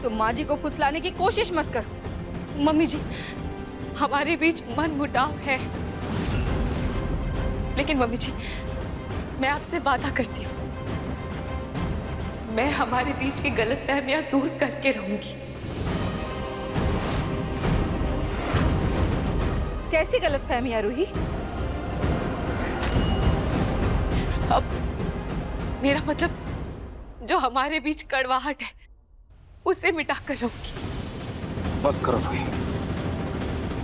तुम माँ जी को फुसलाने की कोशिश मत करो। मम्मी जी हमारे बीच मन मुटाव है, लेकिन मम्मी जी मैं आपसे वादा करती हूँ, मैं हमारे बीच की गलतफहमियां दूर करके रहूंगी। कैसी गलतफहमियां रूही? अब मेरा मतलब जो हमारे बीच कड़वाहट है उसे मिटा कर रहूंगी। बस करो रूही,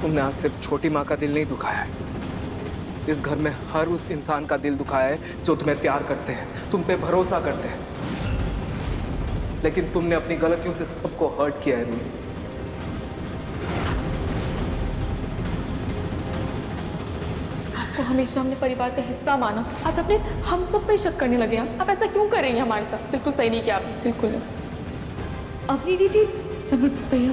तुमने आज सिर्फ छोटी माँ का दिल नहीं दुखाया है, इस घर में हर उस इंसान का दिल दुखाया है जो तुम्हें प्यार करते हैं, तुम पे भरोसा करते हैं। लेकिन तुमने अपनी गलतियों से सबको हर्ट किया है रूही। आपको हमेशा हमने परिवार का हिस्सा माना, आज अपने हम सब पे शक करने लगे आप ऐसा क्यों कर रही हैं हमारे साथ? बिल्कुल सही नहीं किया आपने, बिल्कुल नहीं। अपनी दीदी समर भैया,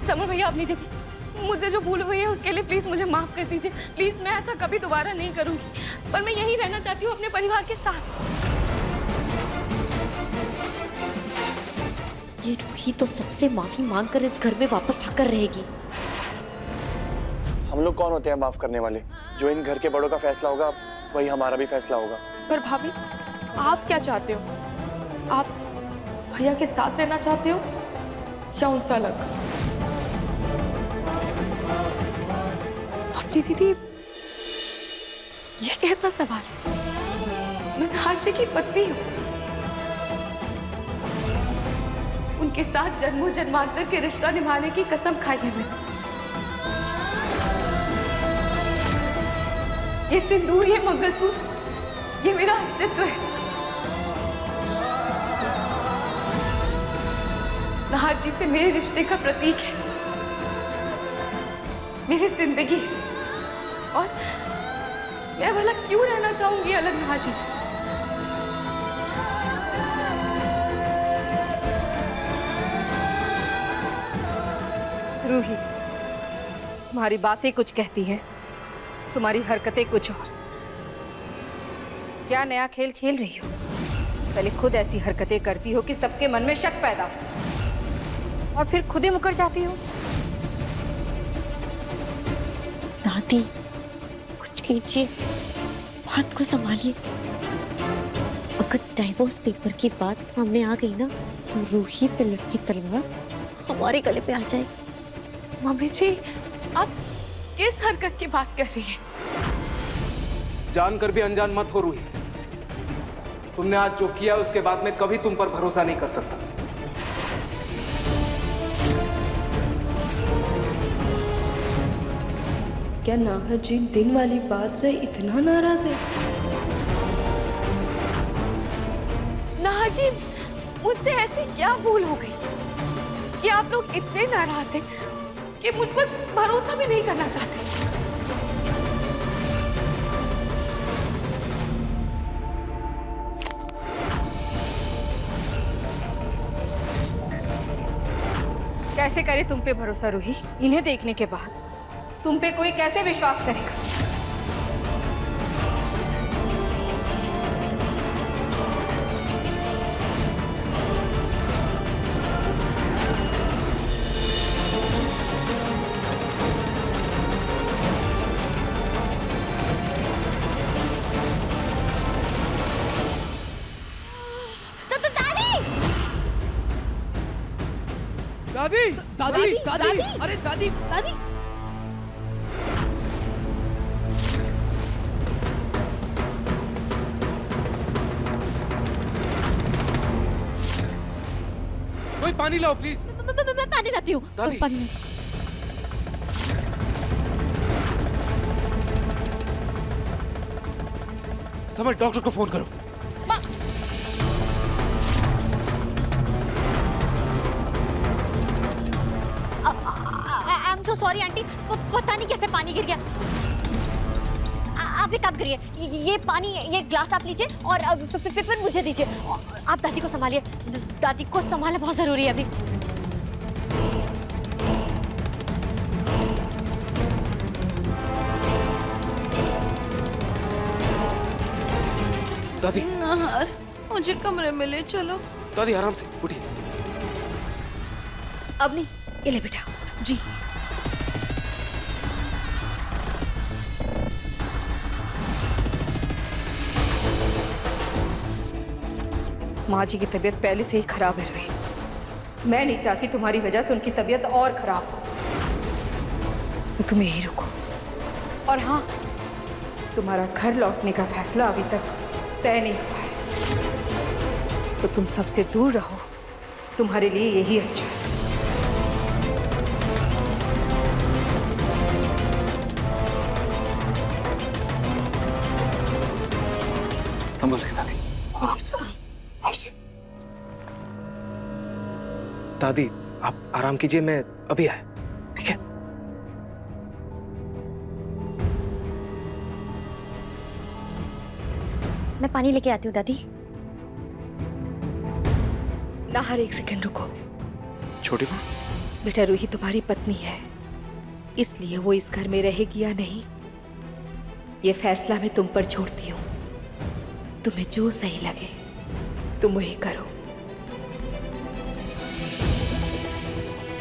समर भैया, अपनी दीदी मुझे जो भूल हुई है उसके लिए प्लीज मुझे माफ कर दीजिए। प्लीज, मैं ऐसा कभी दोबारा नहीं करूंगी, पर मैं यही रहना चाहती हूँ अपने परिवार के साथ। ये रूही तो सबसे माफी मांगकर इस घर में वापस आकर रहेगी। हम लोग कौन होते हैं माफ करने वाले? जो इन घर के बड़ों का फैसला होगा वही हमारा भी फैसला होगा। पर भाभी, आप क्या चाहते हो? आप भैया के साथ रहना चाहते हो या उनसे अलग? अपनी दीदी, ये कैसा सवाल है? मैं हाशे की पत्नी हूँ, उनके साथ जन्मों जन्मांतर के रिश्ता निभाने की कसम खाई है मैंने। ये सिंदूर, ये मंगलसूत्र, ये मेरा अस्तित्व है। नाहर जी से मेरे रिश्ते का प्रतीक है, मेरी जिंदगी है, और मैं भला क्यों रहना चाहूंगी अलग नाहर जी से? रूही, तुम्हारी बातें कुछ कहती हैं, तुम्हारी हरकतें कुछ और। क्या नया खेल खेल रही हो? पहले खुद ऐसी हरकतें करती हो कि सबके मन में शक पैदा हो, और फिर खुद ही मुकर जाती हो। दादी, कुछ कीजिए, बात को संभालिए। अगर डाइवोर्स पेपर की बात सामने आ गई ना, तो रूही पे लटकी तलवार हमारे गले पे आ जाएगी। मम्मी जी, आप किस हरकत की बात कर रही हैं? जानकर भी अनजान मत हो रूही, तुमने आज जो किया उसके बाद मैं कभी तुम पर भरोसा नहीं कर सकता। क्या नाहर जी दिन वाली बात से इतना नाराज है? नाहर जी, मुझसे ऐसी क्या भूल हो गई कि आप लोग इतने नाराज हैं कि मुझ पर भरोसा भी नहीं करना चाहते? कैसे करे तुम पे भरोसा रूही? इन्हें देखने के बाद तुम पे कोई कैसे विश्वास करेगा? दादी, दादी, दादी, अरे दादी, दादी, कोई पानी लाओ प्लीज। मैं पानी लाती हूँ। दादी, पानी। समर, डॉक्टर को फोन करो। I am so sorry aunty, पता नहीं कैसे पानी गिर गया। आप एक काम करिए, ये पानी, ये ग्लास आप लीजिए और पेपर मुझे दीजिए। आप दादी को संभालिए, दादी को संभालना बहुत जरूरी है अभी। दादी, नाहर, मुझे कमरे में ले चलो। दादी आराम से उठिए। अब नहीं, ये ले बेटा। जी। माँ जी की तबीयत पहले से ही खराब है रूही। मैं नहीं चाहती तुम्हारी वजह से उनकी तबीयत और खराब हो, तो तुम यही रुको, और हाँ, तुम्हारा घर लौटने का फैसला अभी तक तय नहीं हुआ है, तो तुम सबसे दूर रहो, तुम्हारे लिए यही अच्छा है। संभल के दादी, आराम से, आराम से। दादी आप आराम कीजिए, मैं अभी आया, ठीक है? मैं पानी लेके आती हूँ दादी। नाहर, एक सेकंड रुको। छोटी माँ, बेटा रूही तुम्हारी पत्नी है, इसलिए वो इस घर में रहेगी या नहीं, ये फैसला मैं तुम पर छोड़ती हूँ। तुम्हें जो सही लगे तुम वही करो।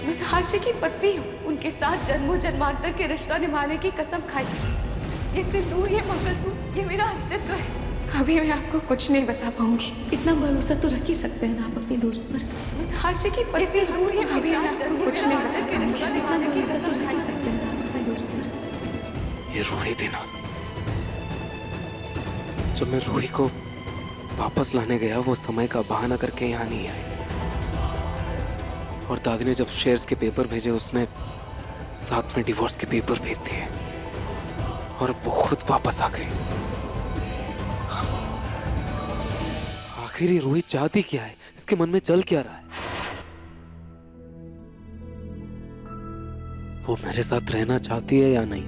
मैं नाहरशी की पत्नी हूँ, उनके साथ जन्मों जन्मांतर के रिश्ता निभाने की कसम खाई। ये सिंदूर, ये मंगलसूत्र, ये मेरा अस्तित्व है। अभी मैं आपको कुछ नहीं बता पाऊंगी। इतना भरोसा तो रख ही सकते हैं ना आप अपनी दोस्त पर। नाहरशी की पत्नी हूँ, अभी मैं आपको कुछ नहीं बता पाऊंगी। इतना भरोसा तो रख ही सकते हैं आप अपनी दोस्त पर। ये रूही भी ना, जब मैं रूही को वापस लाने गया वो समय का बहाना करके यहाँ नहीं आई, और दादी ने जब शेयर्स के पेपर भेजे उसने साथ में डिवोर्स के पेपर भेज दिए और वो खुद वापस आ गई। आखिर ये रूही चाहती क्या है, इसके मन में चल क्या रहा है? वो मेरे साथ रहना चाहती है या नहीं?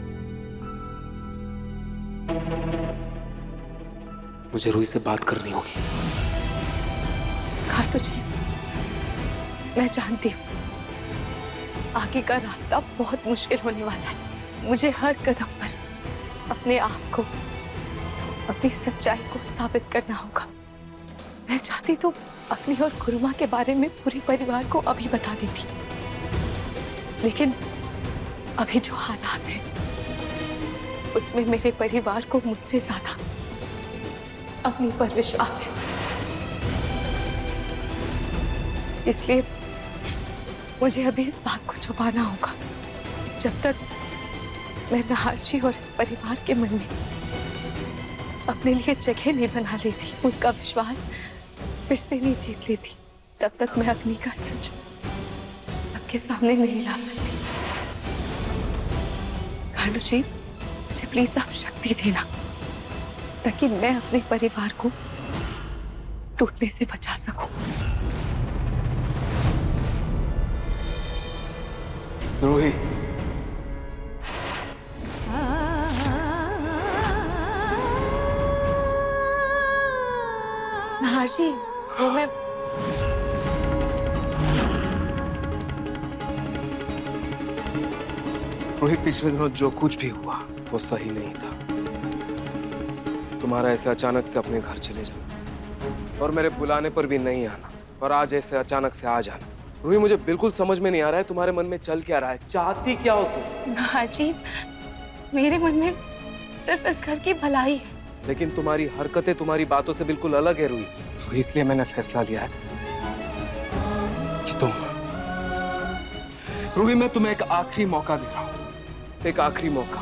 मुझे रूही से बात करनी होगी। खाटू जी, मैं जानती हूँ आगे का रास्ता बहुत मुश्किल होने वाला है। मुझे हर कदम पर अपने आप को, अपनी सच्चाई को साबित करना होगा। मैं चाहती तो अग्नि और गुरुमा के बारे में पूरे परिवार को अभी बता देती, लेकिन अभी जो हालात हैं उसमें मेरे परिवार को मुझसे ज्यादा अग्नि पर विश्वास है। इसलिए मुझे अभी इस बात को छुपाना होगा जब तक मैं नाहरशी और इस परिवार के मन में अपने लिए जगह नहीं बना लेती, उनका विश्वास फिर से नहीं जीत लेती, तब तक मैं अग्नि का सच सबके सामने नहीं ला सकती। खाटू जी, मुझे प्लीज आप शक्ति देना ताकि मैं अपने परिवार को टूटने से बचा सकूं। रूही, नाहरशी, वो मैं रोहित, पिछले दिनों जो कुछ भी हुआ वो सही नहीं था। तुम्हारा ऐसे अचानक से अपने घर चले जाना और मेरे बुलाने पर भी नहीं आना, और आज ऐसे अचानक से आ जाना। रूही, मुझे बिल्कुल समझ में नहीं आ रहा है तुम्हारे मन में चल क्या रहा है, चाहती क्या हो तुम? नाहरशी, मेरे मन में सिर्फ इस घर की भलाई है। लेकिन तुम्हारी हरकतें तुम्हारी बातों से बिल्कुल अलग है रूही। इसलिए मैंने फैसला लिया है कि रूही, मैं तुम्हें एक आखिरी मौका दे रहा हूँ, एक आखिरी मौका।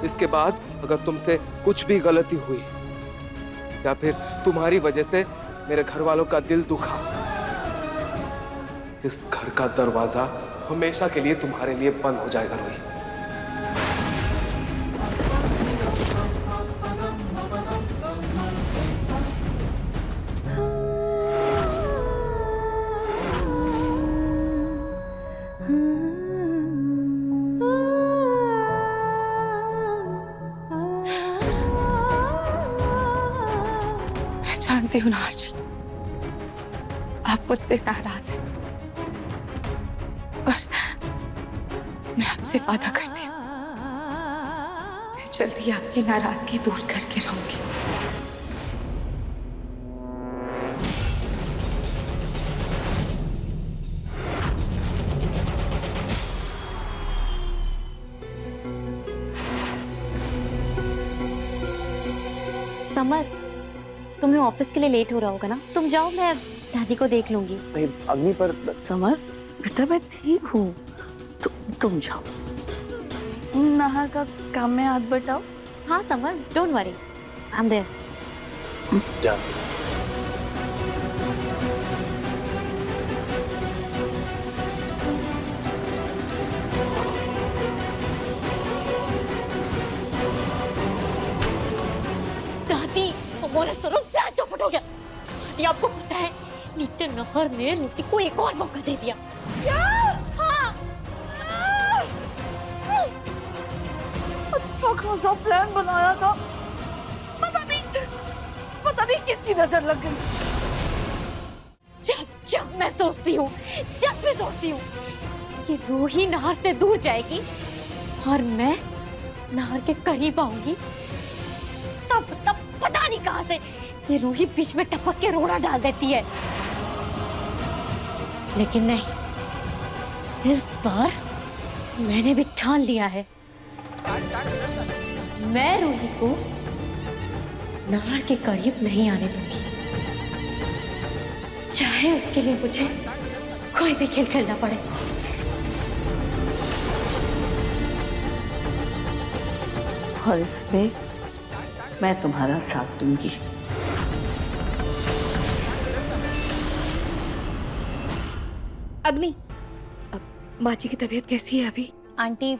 इसके बाद अगर तुमसे कुछ भी गलती हुई या फिर तुम्हारी वजह से मेरे घर वालों का दिल दुखा, इस घर का दरवाजा हमेशा के लिए तुम्हारे लिए बंद हो जाएगा रूही। जानती हूँ नाहरशी, आप मुझसे नाराज हैं, पर मैं आपसे वादा करती हूँ मैं जल्दी आपकी नाराजगी दूर करके रहूंगी। समर, तुम्हें ऑफिस के लिए लेट हो रहा होगा ना, तुम जाओ, मैं दादी को देख लूंगी। नहीं, अग्नि पर समर, बेटा मैं ठीक हूँ, तुम जाओ। नाहर का काम में हाथ बटाओ। हाँ Samar, don't worry, I am there. जा। दादी, हमारा सरों प्यार चौपट हो गया। दादी आपको पता है नीचे नहर ने रूसी को एक और मौका दे दिया। क्या? हाँ। अच्छा खासा प्लान बनाया था, पता नहीं किसकी नजर लग गई। जब मैं सोचती हूँ कि रूही नहर से दूर जाएगी और मैं नहर के करीब आऊंगी, तब पता नहीं कहां से ये रूही बीच में टपक के रोड़ा डाल देती है। लेकिन नहीं, इस बार मैंने भी ठान लिया है, मैं रूही को नहर के करीब नहीं आने दूंगी, चाहे उसके लिए मुझे कोई भी खेल खेलना पड़े। और इसमें मैं तुम्हारा साथ दूंगी। अग्नि, अब माँ जी की तबीयत कैसी है अभी? आंटी,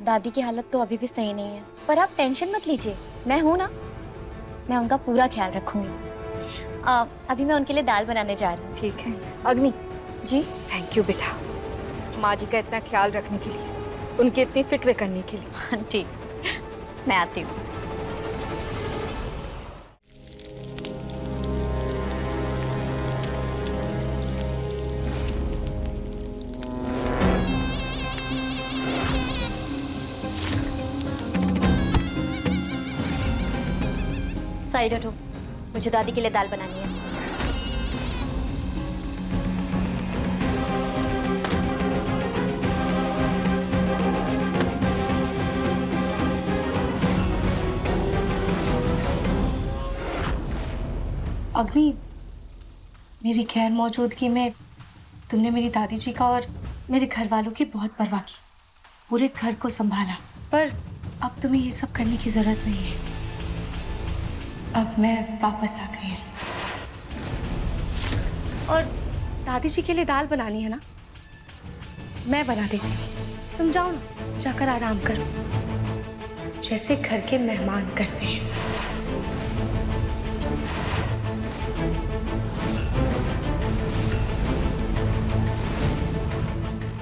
दादी की हालत तो अभी भी सही नहीं है, पर आप टेंशन मत लीजिए, मैं हूं ना, मैं उनका पूरा ख्याल रखूंगी। अभी मैं उनके लिए दाल बनाने जा रही हूँ। ठीक है। अग्नि जी, थैंक यू बेटा, माँ जी का इतना ख्याल रखने के लिए, उनकी इतनी फिक्र करने के लिए। ठीक, मैं आती हूँ। साइड हटो, मुझे दादी के लिए दाल बनानी है। अग्नि, मेरी गैर मौजूदगी में तुमने मेरी दादी जी का और मेरे घर वालों की बहुत परवाह की, पूरे घर को संभाला, पर अब तुम्हें ये सब करने की जरूरत नहीं है। अब मैं वापस आ गई हूँ और दादी जी के लिए दाल बनानी है ना, मैं बना देती हूँ। तुम जाओ ना, जाकर आराम करो, जैसे घर के मेहमान करते हैं।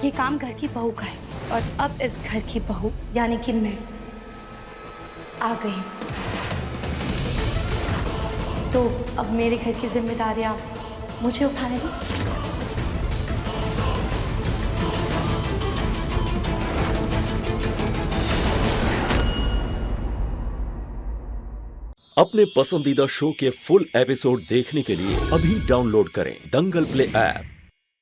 ये काम घर की बहू का है और अब इस घर की बहू यानी कि मैं आ गई हूँ, तो अब मेरे घर की जिम्मेदारियां मुझे उठाने दो। अपने पसंदीदा शो के फुल एपिसोड देखने के लिए अभी डाउनलोड करें दंगल प्ले ऐप।